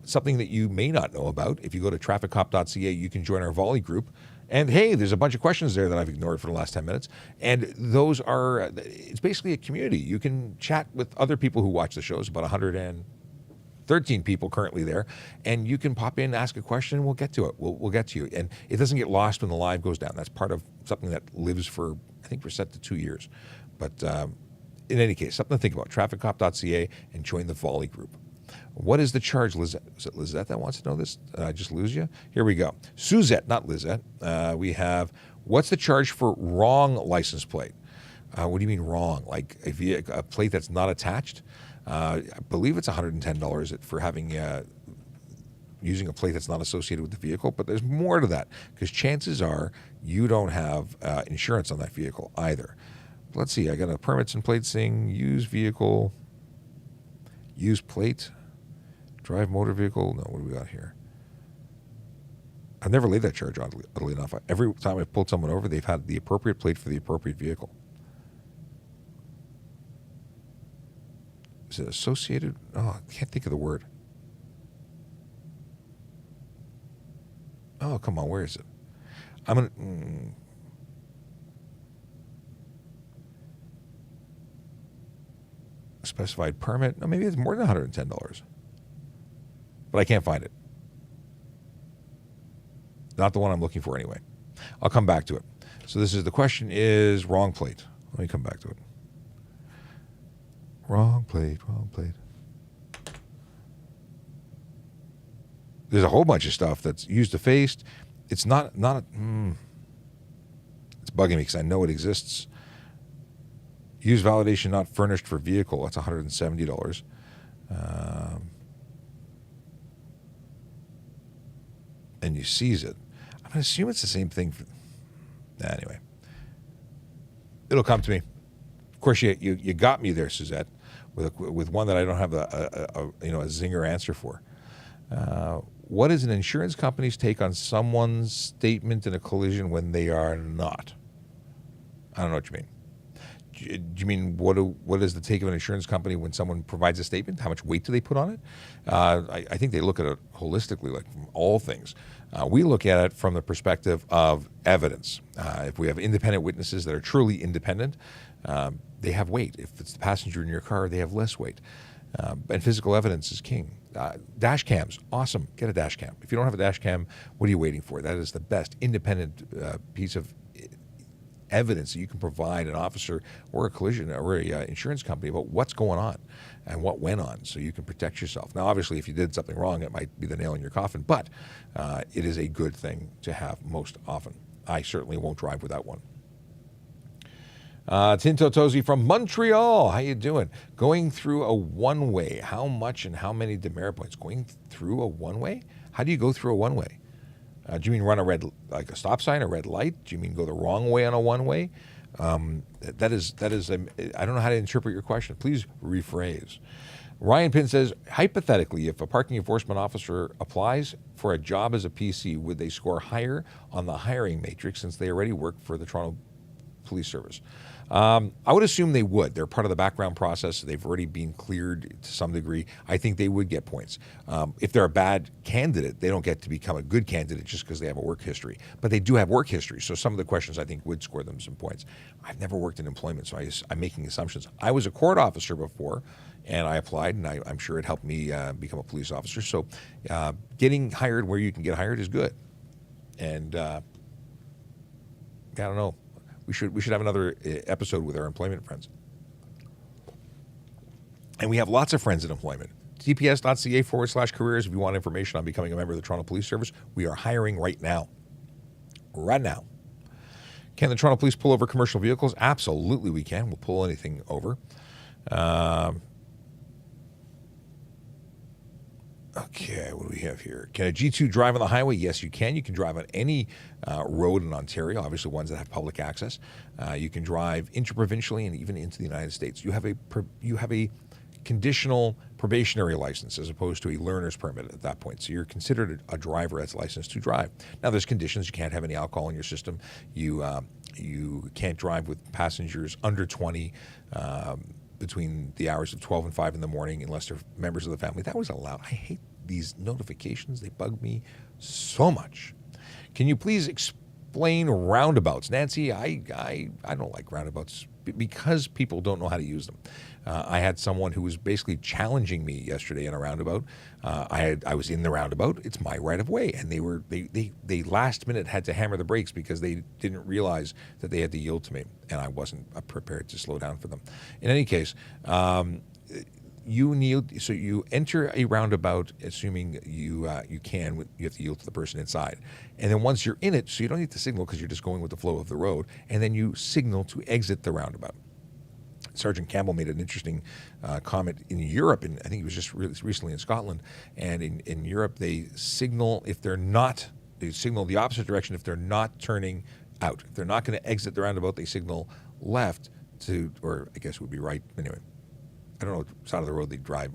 Something that you may not know about, if you go to trafficcop.ca, you can join our volley group. And hey, there's a bunch of questions there that I've ignored for the last 10 minutes. And those are, it's basically a community. You can chat with other people who watch the shows, about 113 people currently there. And you can pop in, ask a question, and we'll get to it. We'll get to you. And it doesn't get lost when the live goes down. That's part of something that lives for, I think we're set to 2 years. But in any case, something to think about. Trafficcop.ca and join the volley group. What is the charge, Lizette? Is it Lizette that wants to know this? Did I just lose you? Here we go. Suzette, not Lizette. We have, what's the charge for wrong license plate? What do you mean wrong? Like a plate that's not attached? I believe it's $110 for having using a plate that's not associated with the vehicle, but there's more to that, because chances are you don't have insurance on that vehicle either. Let's see, I got a permits and plates thing, use vehicle, use plate, drive motor vehicle. No, what do we got here? I've never laid that charge, oddly enough. Every time I've pulled someone over, they've had the appropriate plate for the appropriate vehicle. Is it associated? Oh, I can't think of the word. Oh, come on, where is it? I'm going to... Specified permit. No, maybe it's more than $110. But I can't find it. Not the one I'm looking for anyway. I'll come back to it. So the question is wrong plate. Let me come back to it. Wrong plate, wrong plate. There's a whole bunch of stuff that's used defaced. It's not it's bugging me because I know it exists. Use validation not furnished for vehicle. That's $170. And you seize it. I'm going to assume it's the same thing. Anyway, it'll come to me. Of course, you got me there, Suzette, with one that I don't have a zinger answer for. What is an insurance company's take on someone's statement in a collision when they are not? I don't know what you mean. Do you mean what is the take of an insurance company when someone provides a statement? How much weight do they put on it? I think they look at it holistically, like from all things. We look at it from the perspective of evidence. If we have independent witnesses that are truly independent, they have weight. If it's the passenger in your car, they have less weight. And physical evidence is king. Dash cams, awesome. Get a dash cam. If you don't have a dash cam, what are you waiting for? That is the best independent piece of evidence that you can provide an officer or a collision or a insurance company about what's going on and what went on, so you can protect yourself. Now, obviously, if you did something wrong, it might be the nail in your coffin, but it is a good thing to have most often. I certainly won't drive without one. Tinto Tozy from Montreal, how you doing? Going through a one-way, how much and how many demerit points? Going through a one-way? How do you go through a one-way? Do you mean run a red, like a stop sign, a red light? Do you mean go the wrong way on a one-way? That is. I don't know how to interpret your question. Please rephrase. Ryan Pinn says, hypothetically, if a parking enforcement officer applies for a job as a PC, would they score higher on the hiring matrix since they already work for the Toronto Police Service? I would assume they would. They're part of the background process. They've already been cleared to some degree. I think they would get points. If they're a bad candidate, they don't get to become a good candidate just because they have a work history. But they do have work history, so some of the questions I think would score them some points. I've never worked in employment, so I'm making assumptions. I was a court officer before, and I applied, and I'm sure it helped me become a police officer. So getting hired where you can get hired is good. And I don't know. We should have another episode with our employment friends. And we have lots of friends in employment. tps.ca/careers if you want information on becoming a member of the Toronto Police Service. We are hiring right now. Right now. Can the Toronto Police pull over commercial vehicles? Absolutely we can. We'll pull anything over. Okay, what do we have here? Can a G2 drive on the highway? Yes, you can. You can drive on any road in Ontario, obviously ones that have public access. You can drive interprovincially and even into the United States. You have a conditional probationary license as opposed to a learner's permit at that point. So you're considered a driver that's licensed to drive. Now, there's conditions. You can't have any alcohol in your system. You can't drive with passengers under 20 between the hours of 12 and 5 in the morning unless they're members of the family. That was allowed. I hate these notifications. They bug me so much. Can you please explain roundabouts? Nancy, I don't like roundabouts because people don't know how to use them. I had someone who was basically challenging me yesterday in a roundabout. I was in the roundabout. It's my right of way, and they last minute had to hammer the brakes because they didn't realize that they had to yield to me, and I wasn't prepared to slow down for them. In any case, you enter a roundabout, assuming you have to yield to the person inside, and then once you're in it, so you don't need to signal because you're just going with the flow of the road, and then you signal to exit the roundabout. Sergeant Campbell made an interesting comment in Europe, and I think he was just recently in Scotland. And in Europe, they signal the opposite direction if they're not turning out. If they're not going to exit the roundabout, they signal left or I guess it would be right. Anyway, I don't know what side of the road they drive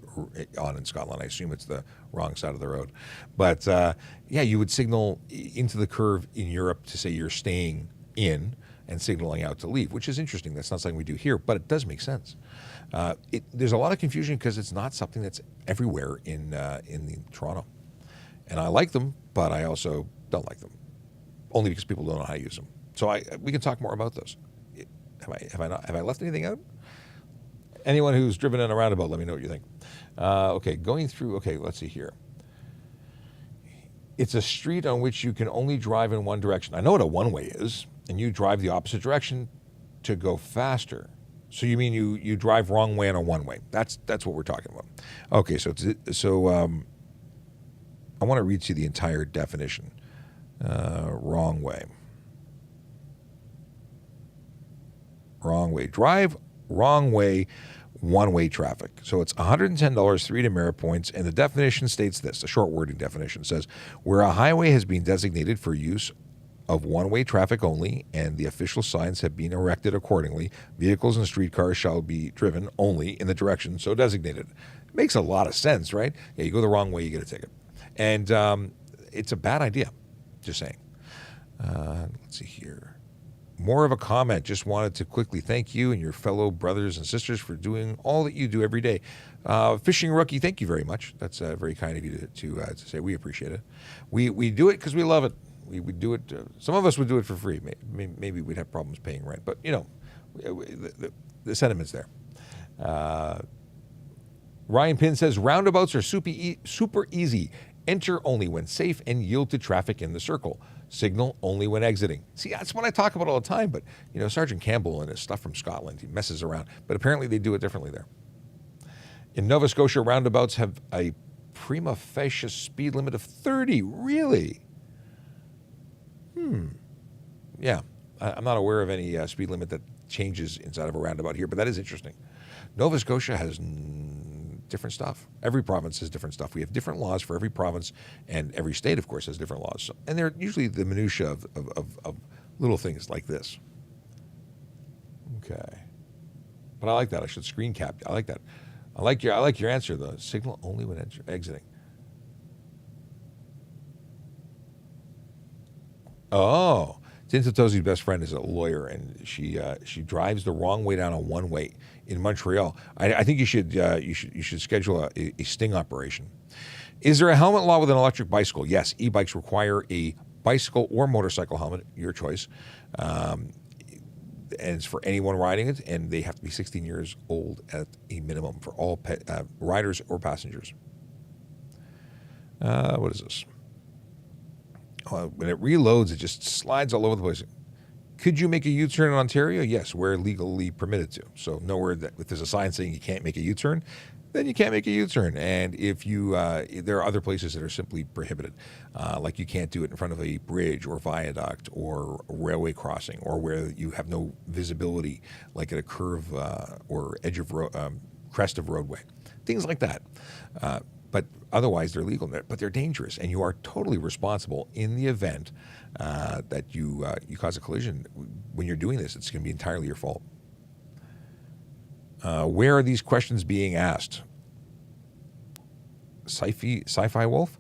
on in Scotland. I assume it's the wrong side of the road. But you would signal into the curve in Europe to say you're staying in and signaling out to leave, which is interesting. That's not something we do here, but it does make sense. There's a lot of confusion because it's not something that's everywhere in Toronto. And I like them, but I also don't like them, only because people don't know how to use them. So we can talk more about those. Have I left anything out? Anyone who's driven in a roundabout, let me know what you think. Let's see here. It's a street on which you can only drive in one direction. I know what a one-way is, and you drive the opposite direction to go faster. So you mean you drive wrong way on a one-way. That's what we're talking about. Okay, so I want to read to you the entire definition. Wrong way. Wrong way. Drive wrong way, one-way traffic. So it's $110, 3 demerit points, and the definition states this. The short wording definition says, where a highway has been designated for use of one-way traffic only, and the official signs have been erected accordingly, vehicles and streetcars shall be driven only in the direction so designated. It makes a lot of sense, right? Yeah, you go the wrong way, you get a ticket. And it's a bad idea, just saying. Let's see here. More of a comment. Just wanted to quickly thank you and your fellow brothers and sisters for doing all that you do every day. Fishing Rookie, thank you very much. That's very kind of you to say. We appreciate it. We do it because we love it. We would do it. Some of us would do it for free. Maybe we'd have problems paying rent. But, the sentiment's there. Ryan Pinn says, roundabouts are super easy. Enter only when safe and yield to traffic in the circle. Signal only when exiting. See, that's what I talk about all the time, but, Sergeant Campbell and his stuff from Scotland, he messes around. But apparently they do it differently there. In Nova Scotia, roundabouts have a prima facie speed limit of 30. Really? Yeah. I'm not aware of any speed limit that changes inside of a roundabout here, but that is interesting. Nova Scotia has different stuff. Every province has different stuff. We have different laws for every province, and every state, of course, has different laws. So, and they're usually the minutiae of little things like this. Okay. But I like that. I should screen cap. I like that. I like your answer, though. Signal only when exiting. Oh. Tints' best friend is a lawyer, and she drives the wrong way down a one-way in Montreal. I think you should schedule a sting operation. Is there a helmet law with an electric bicycle? Yes, e-bikes require a bicycle or motorcycle helmet, your choice, and it's for anyone riding it, and they have to be 16 years old at a minimum for all riders or passengers. What is this? When it reloads, it just slides all over the place. Could you make a U-turn in Ontario? Yes, we're legally permitted to. So nowhere that if there's a sign saying you can't make a U-turn, then you can't make a U-turn. And if you, there are other places that are simply prohibited, like you can't do it in front of a bridge or viaduct or a railway crossing, or where you have no visibility, like at a curve or edge of crest of roadway, things like that. But otherwise, they're legal, but they're dangerous, and you are totally responsible in the event that you cause a collision. When you're doing this, it's going to be entirely your fault. Where are these questions being asked? Sci-Fi Wolf?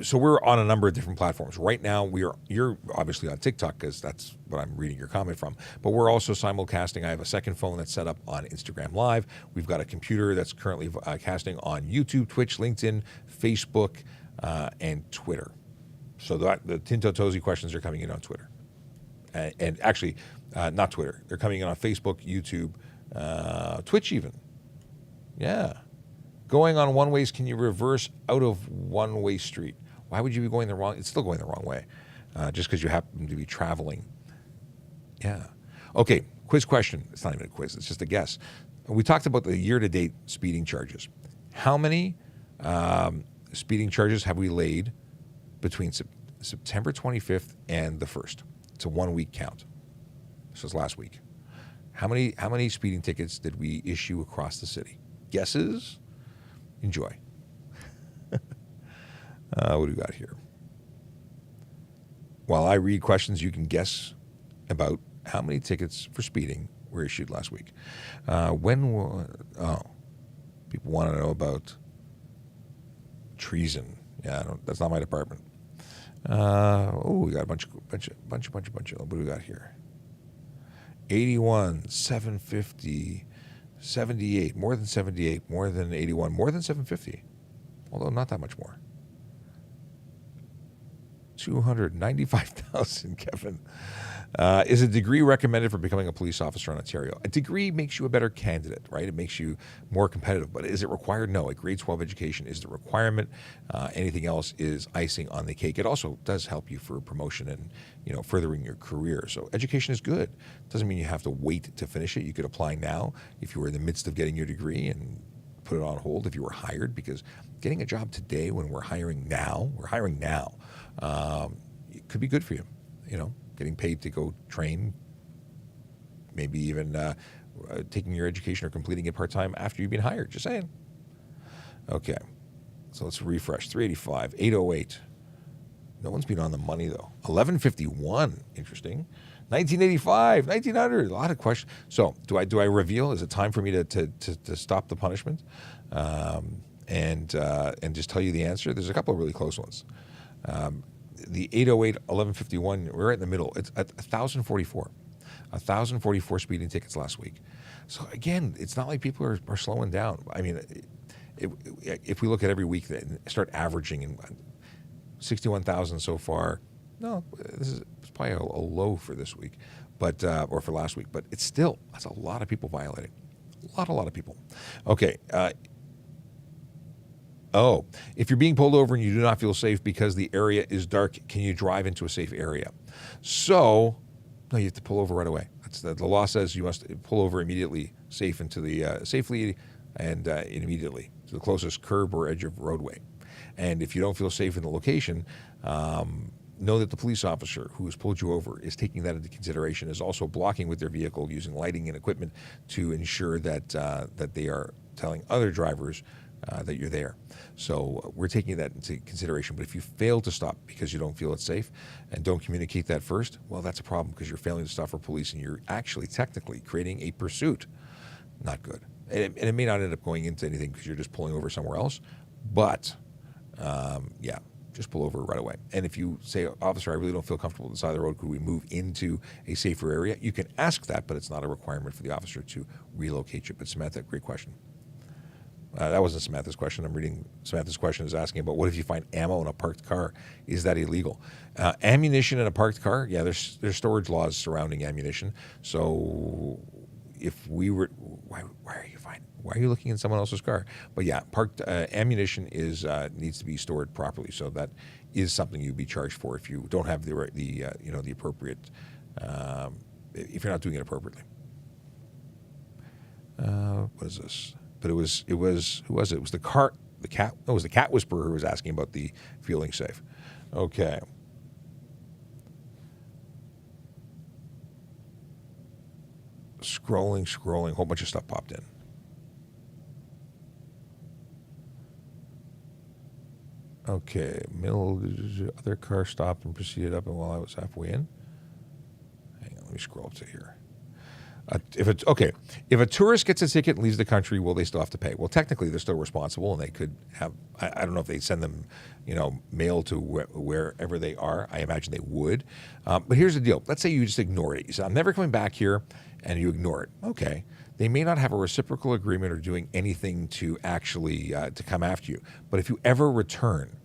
So we're on a number of different platforms. Right now, you're obviously on TikTok because that's what I'm reading your comment from. But we're also simulcasting. I have a second phone that's set up on Instagram Live. We've got a computer that's currently casting on YouTube, Twitch, LinkedIn, Facebook, and Twitter. So the Tinto questions are coming in on Twitter. And actually, not Twitter. They're coming in on Facebook, YouTube, Twitch even. Yeah. Going on one-ways, can you reverse out of one-way street? Why would you be going the wrong? It's still going the wrong way, just because you happen to be traveling. Yeah. Okay, quiz question. It's not even a quiz. It's just a guess. We talked about the year-to-date speeding charges. How many speeding charges have we laid between September 25th and the 1st? It's a one-week count. This was last week. How many speeding tickets did we issue across the city? Guesses? Enjoy. What do we got here? While I read questions, you can guess about how many tickets for speeding were issued last week. People want to know about treason. Yeah, that's not my department. We got a bunch. What do we got here? 81, 750. 78, more than 78, more than 81, more than 750, although not that much more. 295,000, Kevin. Is a degree recommended for becoming a police officer in Ontario? A degree makes you a better candidate, right? It makes you more competitive, but is it required? No. A grade 12 education is the requirement. Anything else is icing on the cake. It also does help you for promotion and, furthering your career. So education is good. Doesn't mean you have to wait to finish it. You could apply now if you were in the midst of getting your degree and put it on hold if you were hired, because getting a job today when we're hiring now, it could be good for you, getting paid to go train, maybe even taking your education or completing it part-time after you've been hired. Just saying. Okay. So let's refresh. 385, 808. No one's been on the money, though. 1151. Interesting. 1985, 1900. A lot of questions. So do I reveal? Is it time for me to stop the punishment and just tell you the answer? There's a couple of really close ones. the 808, 1151, we're right in the middle. It's at 1,044. 1,044 speeding tickets last week. So again, it's not like people are slowing down. I mean, if we look at every week and start averaging in 61,000 so far, no, it's probably a low for this week, but or for last week. But it's still, that's a lot of people violating. A lot of people. Okay. If you're being pulled over and you do not feel safe because the area is dark, can you drive into a safe area? So, no, you have to pull over right away. The law says you must pull over immediately, safely and immediately to the closest curb or edge of roadway. And if you don't feel safe in the location, know that the police officer who has pulled you over is taking that into consideration, is also blocking with their vehicle using lighting and equipment to ensure that that they are telling other drivers that you're there. So we're taking that into consideration. But if you fail to stop because you don't feel it's safe and don't communicate that first, well, that's a problem because you're failing to stop for police and you're actually technically creating a pursuit. Not good. And it may not end up going into anything because you're just pulling over somewhere else. But, yeah, just pull over right away. And if you say, officer, I really don't feel comfortable on the side of the road, could we move into a safer area? You can ask that, but it's not a requirement for the officer to relocate you. But Samantha, great question. That wasn't Samantha's question. I'm reading Samantha's question is asking about what if you find ammo in a parked car? Is that illegal? Ammunition in a parked car? Yeah, there's storage laws surrounding ammunition. So if we were, why are you looking in someone else's car? But yeah, parked ammunition needs to be stored properly. So that is something you'd be charged for if you don't have the appropriate, if you're not doing it appropriately. What is this? But it was who was it? It was the cat. No, it was the cat whisperer who was asking about the feeling safe. Okay. Scrolling, a whole bunch of stuff popped in. Okay, other car stopped and proceeded up, and while I was halfway in. Hang on, let me scroll up to here. If a tourist gets a ticket and leaves the country, will they still have to pay? Well, technically, they're still responsible, and they could have. I don't know if they send them, mail to wherever they are. I imagine they would. But here's the deal. Let's say you just ignored it. You said, "I'm never coming back here," and you ignore it. Okay. They may not have a reciprocal agreement or doing anything to actually to come after you. But if you ever return,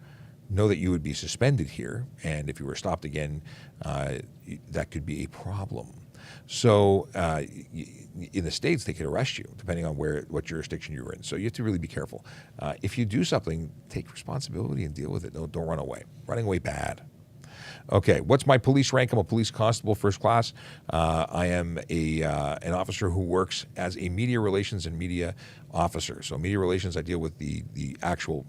know that you would be suspended here, and if you were stopped again, that could be a problem. So in the States, they could arrest you, depending on what jurisdiction you're in. So you have to really be careful. If you do something, take responsibility and deal with it. Don't run away. Running away bad. Okay, what's my police rank? I'm a police constable, first class. I am an officer who works as a media relations and media officer. So media relations, I deal with the actual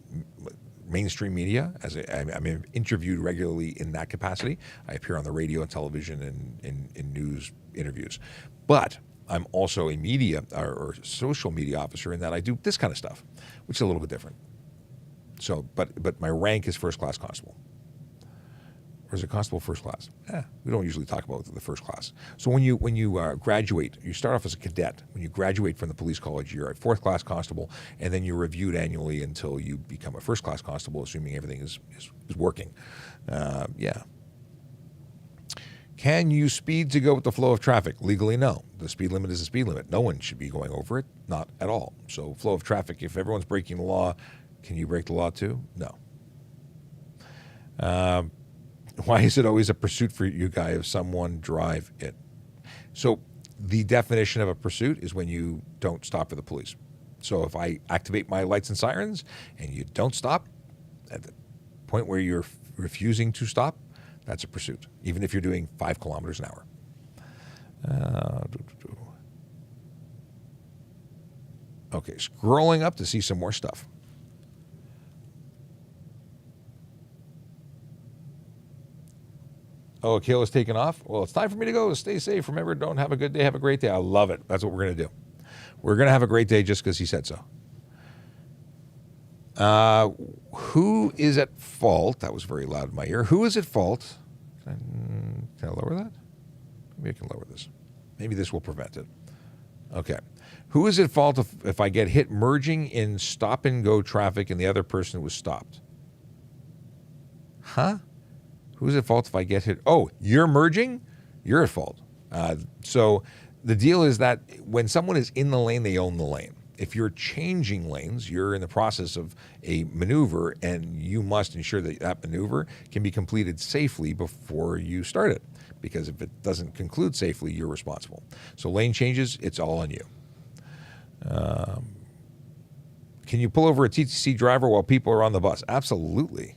mainstream media. I'm interviewed regularly in that capacity. I appear on the radio and television and in news interviews. But I'm also a media or social media officer in that I do this kind of stuff, which is a little bit different. So, but my rank is first class constable. Or is it constable first class? We don't usually talk about the first class. So when you graduate, you start off as a cadet. When you graduate from the police college, you're a fourth class constable, and then you're reviewed annually until you become a first class constable, assuming everything is working. Yeah. Can you speed to go with the flow of traffic? Legally, no. The speed limit is the speed limit. No one should be going over it, not at all. So flow of traffic, if everyone's breaking the law, can you break the law too? No. Why is it always a pursuit for you guys if someone drive it? So the definition of a pursuit is when you don't stop for the police. So if I activate my lights and sirens and you don't stop at the point where you're refusing to stop, that's a pursuit, even if you're doing 5 kilometers an hour. Okay, scrolling up to see some more stuff. Oh, Kayla's taken off? Well, it's time for me to go. Stay safe. Remember, don't have a good day. Have a great day. I love it. That's what we're going to do. We're going to have a great day just because he said so. Who is at fault? That was very loud in my ear. Who is at fault? Can I lower that? Maybe I can lower this. Maybe this will prevent it. Okay. Who is at fault if I get hit merging in stop-and-go traffic and the other person was stopped? Huh? Who's at fault if I get hit? Oh, you're merging? You're at fault. So the deal is that when someone is in the lane, they own the lane. If you're changing lanes, you're in the process of a maneuver, and you must ensure that that maneuver can be completed safely before you start it. Because if it doesn't conclude safely, you're responsible. So lane changes, it's all on you. Can you pull over a TTC driver while people are on the bus? Absolutely.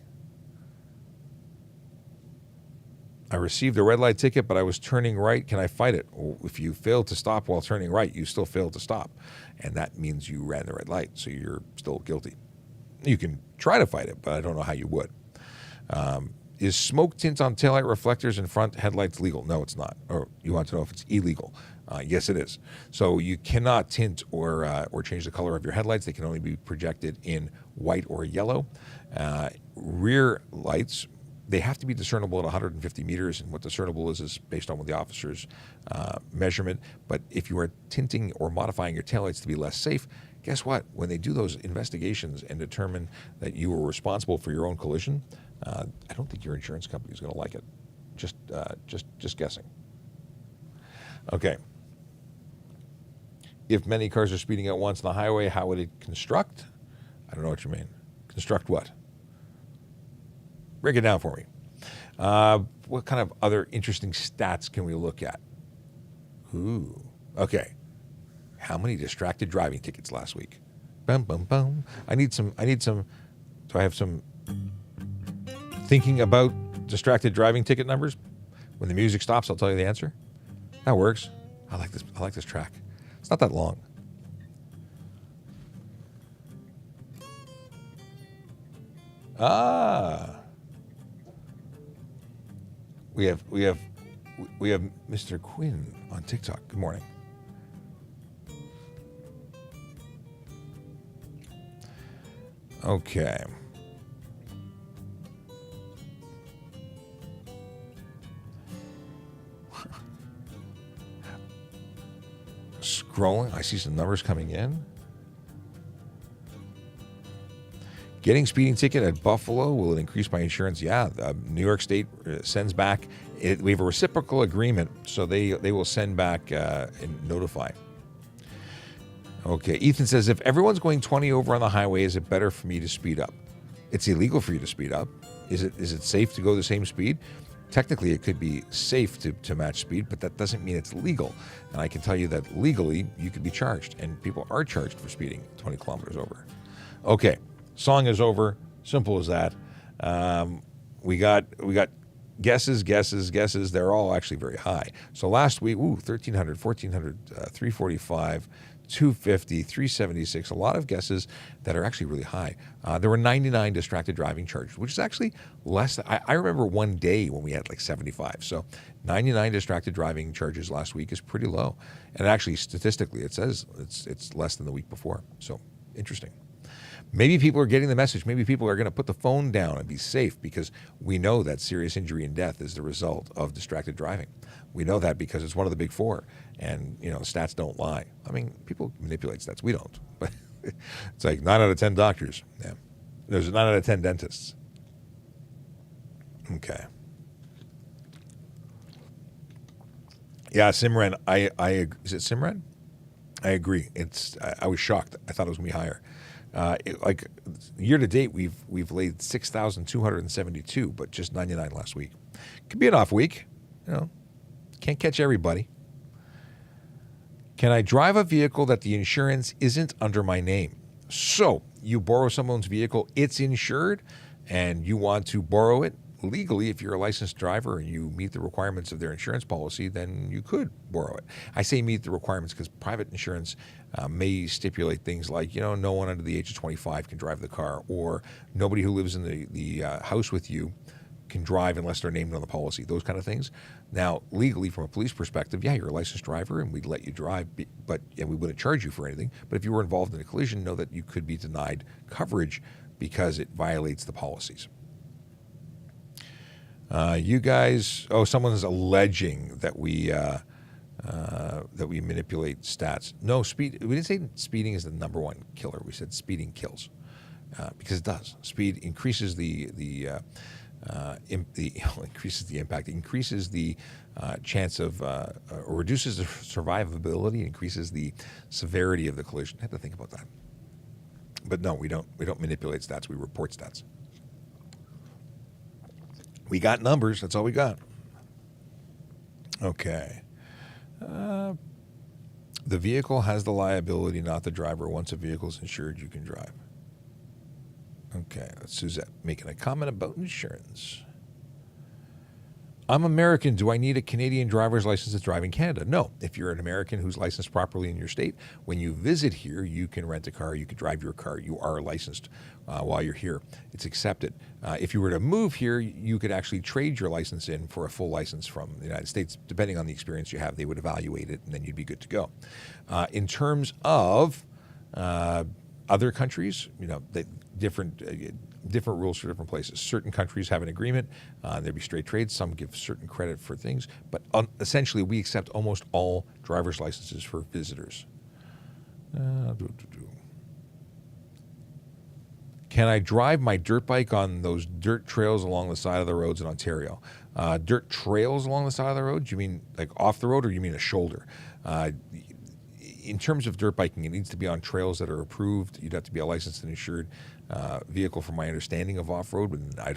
I received a red light ticket, but I was turning right. Can I fight it? Well, if you failed to stop while turning right, you still failed to stop. And that means you ran the red light, so you're still guilty. You can try to fight it, but I don't know how you would. Is smoke tint on taillight reflectors and front headlights legal? No, it's not. Or you want to know if it's illegal? Yes, it is. So you cannot tint or change the color of your headlights. They can only be projected in white or yellow. Rear lights, they have to be discernible at 150 meters, and what discernible is based on the officer's measurement. But if you are tinting or modifying your taillights to be less safe, guess what? When they do those investigations and determine that you were responsible for your own collision, I don't think your insurance company is going to like it. Just guessing. Okay. If many cars are speeding at once on the highway, how would it construct? I don't know what you mean. Construct what? Break it down for me. What kind of other interesting stats can we look at? Ooh, okay. How many distracted driving tickets last week? Bum, bum, bum. I need some, do I have some thinking about distracted driving ticket numbers? When the music stops, I'll tell you the answer. That works. I like this track. It's not that long. We have Mr. Quinn on TikTok. Good morning. Okay. Scrolling, I see some numbers coming in. Getting speeding ticket at Buffalo, will it increase my insurance? Yeah, New York State sends back. We have a reciprocal agreement, so they will send back and notify. Okay, Ethan says, if everyone's going 20 over on the highway, is it better for me to speed up? It's illegal for you to speed up. Is it safe to go the same speed? Technically, it could be safe to match speed, but that doesn't mean it's legal. And I can tell you that legally, you could be charged, and people are charged for speeding 20 kilometers over. Okay, song is over. Simple as that. We got guesses. They're all actually very high. So last week, 1,300, 1,400, 345, 250, 376, a lot of guesses that are actually really high. There were 99 distracted driving charges, which is actually less. I remember one day when we had like 75. So 99 distracted driving charges last week is pretty low. And actually, statistically, it says it's less than the week before. So interesting. Maybe people are getting the message. Maybe people are going to put the phone down and be safe, because we know that serious injury and death is the result of distracted driving. We know that because it's one of the big four, and stats don't lie. I mean, people manipulate stats. We don't, but it's like 9 out of 10 doctors. Yeah, there's 9 out of 10 dentists. Okay. Yeah, Simran. Is it Simran? I agree. I was shocked. I thought it was going to be higher. Like year to date, we've laid 6,272, but just 99 last week. Could be an off week, Can't catch everybody. Can I drive a vehicle that the insurance isn't under my name? So you borrow someone's vehicle, it's insured, and you want to borrow it legally. If you're a licensed driver and you meet the requirements of their insurance policy, then you could borrow it. I say meet the requirements because private insurance may stipulate things like, no one under the age of 25 can drive the car, or nobody who lives in the house with you can drive unless they're named on the policy, those kind of things. Now, legally, from a police perspective, yeah, you're a licensed driver and we'd let you drive, and we wouldn't charge you for anything. But if you were involved in a collision, know that you could be denied coverage because it violates the policies. You guys, someone's alleging that we manipulate stats. No, speed. We didn't say speeding is the number one killer. We said speeding kills, because it does. Speed increases the increases the impact, increases the chance of, or reduces the survivability, increases the severity of the collision. I have to think about that. But no, we don't manipulate stats. We report stats. We got numbers. That's all we got. Okay. The vehicle has the liability, not the driver. Once a vehicle is insured, you can drive. Okay, that's Suzette making a comment about insurance. I'm American. Do I need a Canadian driver's license to drive in Canada? No. If you're an American who's licensed properly in your state, when you visit here, you can rent a car, you can drive your car. You are licensed while you're here. It's accepted. If you were to move here, you could actually trade your license in for a full license from the United States. Depending on the experience you have, they would evaluate it, and then you'd be good to go. In terms of other countries, different rules for different places. Certain countries have an agreement. There'd be straight trade. Some give certain credit for things. But essentially, we accept almost all driver's licenses for visitors. Can I drive my dirt bike on those dirt trails along the side of the roads in Ontario? Dirt trails along the side of the road? Do you mean like off the road, or you mean a shoulder? In terms of dirt biking, it needs to be on trails that are approved. You'd have to be a licensed and insured vehicle, from my understanding of off-road. But I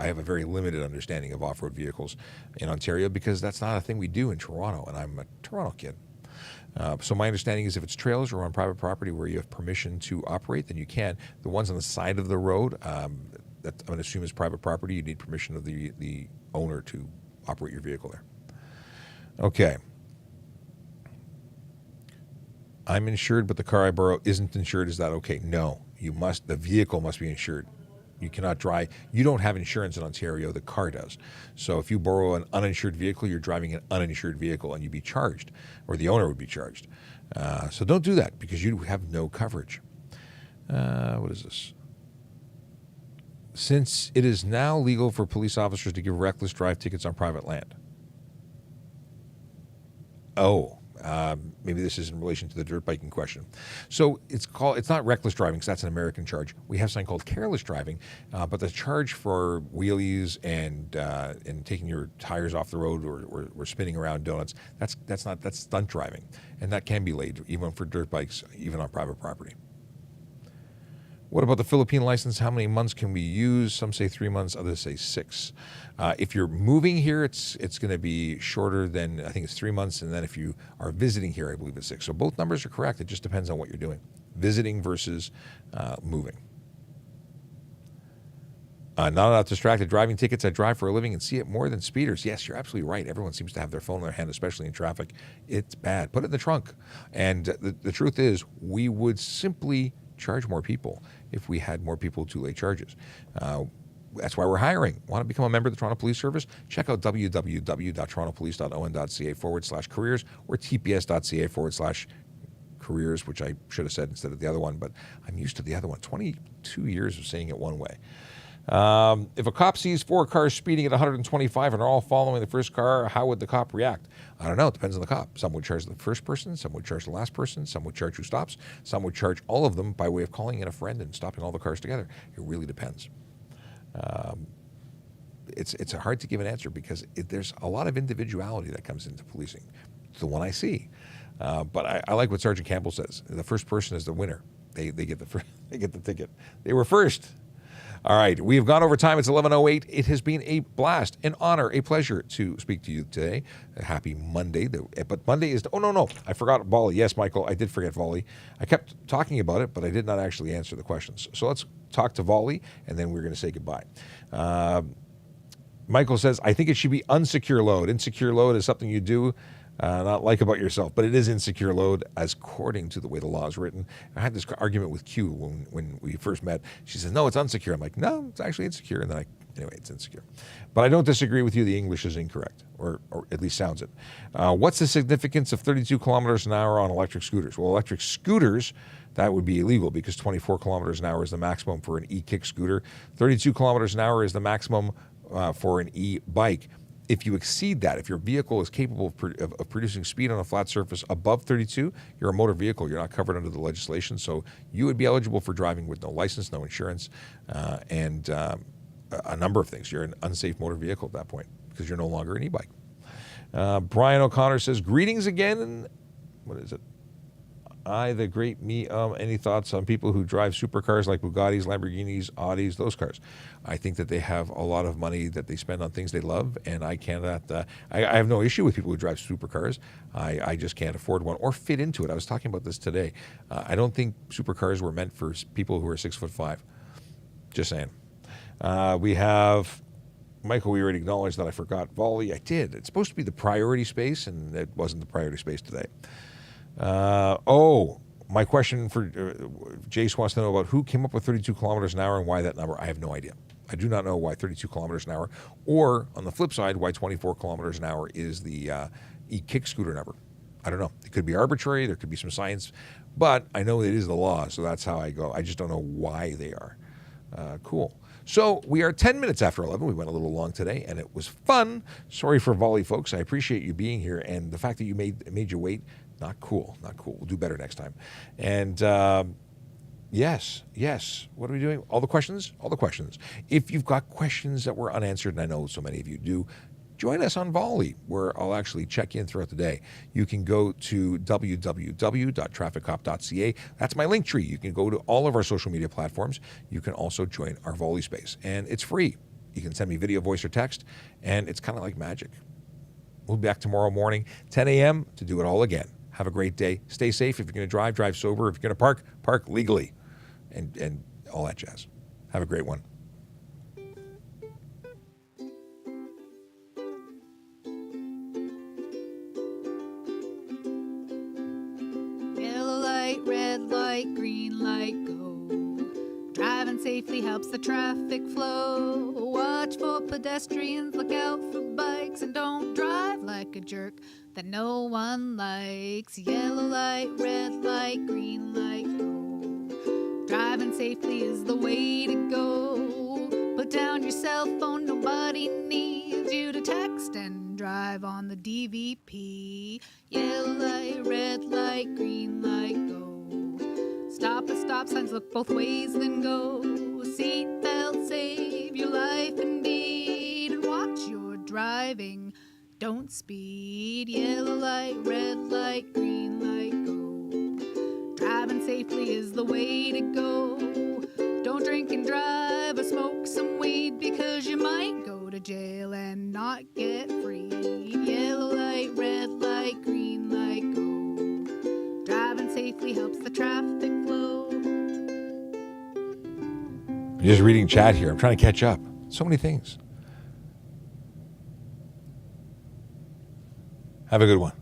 have a very limited understanding of off-road vehicles in Ontario, because that's not a thing we do in Toronto, and I'm a Toronto kid. So my understanding is if it's trails or on private property where you have permission to operate, then you can. The ones on the side of the road, that I'm going to assume is private property, you need permission of the owner to operate your vehicle there. Okay. I'm insured, but the car I borrow isn't insured. Is that okay? No, the vehicle must be insured. You cannot drive. You don't have insurance in Ontario. The car does. So if you borrow an uninsured vehicle, you're driving an uninsured vehicle, and you'd be charged, or the owner would be charged. So don't do that, because you have no coverage. What is this? Since it is now legal for police officers to give reckless drive tickets on private land. Oh. Maybe this is in relation to the dirt biking question. So it's not reckless driving, because that's an American charge. We have something called careless driving, but the charge for wheelies and taking your tires off the road or spinning around donuts, that's stunt driving, and that can be laid even for dirt bikes, even on private property. What about the Philippine license? How many months can we use? Some say 3 months, others say 6. If you're moving here, it's going to be shorter than, I think it's 3 months. And then if you are visiting here, I believe it's 6. So both numbers are correct. It just depends on what you're doing. Visiting versus moving. Not enough distracted driving tickets. I drive for a living and see it more than speeders. Yes, you're absolutely right. Everyone seems to have their phone in their hand, especially in traffic. It's bad. Put it in the trunk. And the truth is, we would simply charge more people if we had more people to lay charges. That's why we're hiring. Want to become a member of the Toronto Police Service? Check out www.torontopolice.on.ca/careers or tps.ca/careers, which I should have said instead of the other one, but I'm used to the other one. 22 years of saying it one way. If a cop sees 4 cars speeding at 125 and are all following the first car, how would the cop react? I don't know. It depends on the cop. Some would charge the first person. Some would charge the last person. Some would charge who stops. Some would charge all of them by way of calling in a friend and stopping all the cars together. It really depends. It's hard to give an answer, because there's a lot of individuality that comes into policing. It's the one I see. But I like what Sergeant Campbell says. The first person is the winner. They get the ticket. They were first. All right, we have gone over time. It's 11:08. It has been a blast, an honor, a pleasure to speak to you today. A happy Monday. But Monday is... Oh, no. I forgot volley. Yes, Michael, I did forget volley. I kept talking about it, but I did not actually answer the questions. So let's talk to volley, and then we're going to say goodbye. Michael says, I think it should be unsecure load. Insecure load is something you do not like about yourself, but it is insecure load as according to the way the law is written. I had this argument with Q when we first met. She says, no, it's unsecure. I'm like, no, it's actually insecure. And then anyway, it's insecure. But I don't disagree with you. The English is incorrect, or at least sounds it. What's the significance of 32 kilometers an hour on electric scooters? Well, electric scooters, that would be illegal, because 24 kilometers an hour is the maximum for an e-kick scooter. 32 kilometers an hour is the maximum for an e-bike. If you exceed that, if your vehicle is capable of producing speed on a flat surface above 32, you're a motor vehicle. You're not covered under the legislation. So you would be eligible for driving with no license, no insurance, and a number of things. You're an unsafe motor vehicle at that point because you're no longer an e-bike. Brian O'Connor says, greetings again. And what is it? I, the great me. Any thoughts on people who drive supercars like Bugattis, Lamborghinis, Audis, those cars? I think that they have a lot of money that they spend on things they love, and I cannot. I have no issue with people who drive supercars. I just can't afford one or fit into it. I was talking about this today. I don't think supercars were meant for people who are 6'5". Just saying. We have Michael. We already acknowledged that I forgot volley. I did. It's supposed to be the priority space, and it wasn't the priority space today. My question for Jace wants to know about who came up with 32 kilometers an hour and why that number. I have no idea. I do not know why 32 kilometers an hour, or on the flip side, why 24 kilometers an hour is the e-kick scooter number. I don't know. It could be arbitrary. There could be some science, but I know it is the law, so that's how I go. I just don't know why they are. Cool. So we are 10 minutes after 11. We went a little long today, and it was fun. Sorry for volley, folks. I appreciate you being here, and the fact that you made you wait. Not cool. We'll do better next time. And yes. What are we doing? All the questions? If you've got questions that were unanswered, and I know so many of you do, join us on Volley, where I'll actually check in throughout the day. You can go to www.trafficcop.ca. That's my link tree. You can go to all of our social media platforms. You can also join our Volley space, and it's free. You can send me video, voice, or text, and it's kind of like magic. We'll be back tomorrow morning, 10 a.m. to do it all again. Have a great day. Stay safe. If you're going to drive sober. If you're going to park legally, and all that jazz. Have a great one. Yellow light, red light, green light, go. Driving safely helps the traffic flow. Watch for pedestrians, look out for bikes, and don't drive like a jerk that no one likes. Yellow light, red light, green light, go. Driving safely is the way to go. Put down your cell phone, nobody needs you to text and drive on the DVP. Yellow light, red light, green light, go. Stop at stop signs, look both ways, then go. Seatbelt, save your life indeed, and watch your driving. Don't speed. Yellow light, red light, green light, go. Driving safely is the way to go. Don't drink and drive or smoke some weed, because you might go to jail and not get freed. Yellow light, red light, green light, go. Driving safely helps the traffic flow. I'm just reading chat here. I'm trying to catch up. So many things. Have a good one.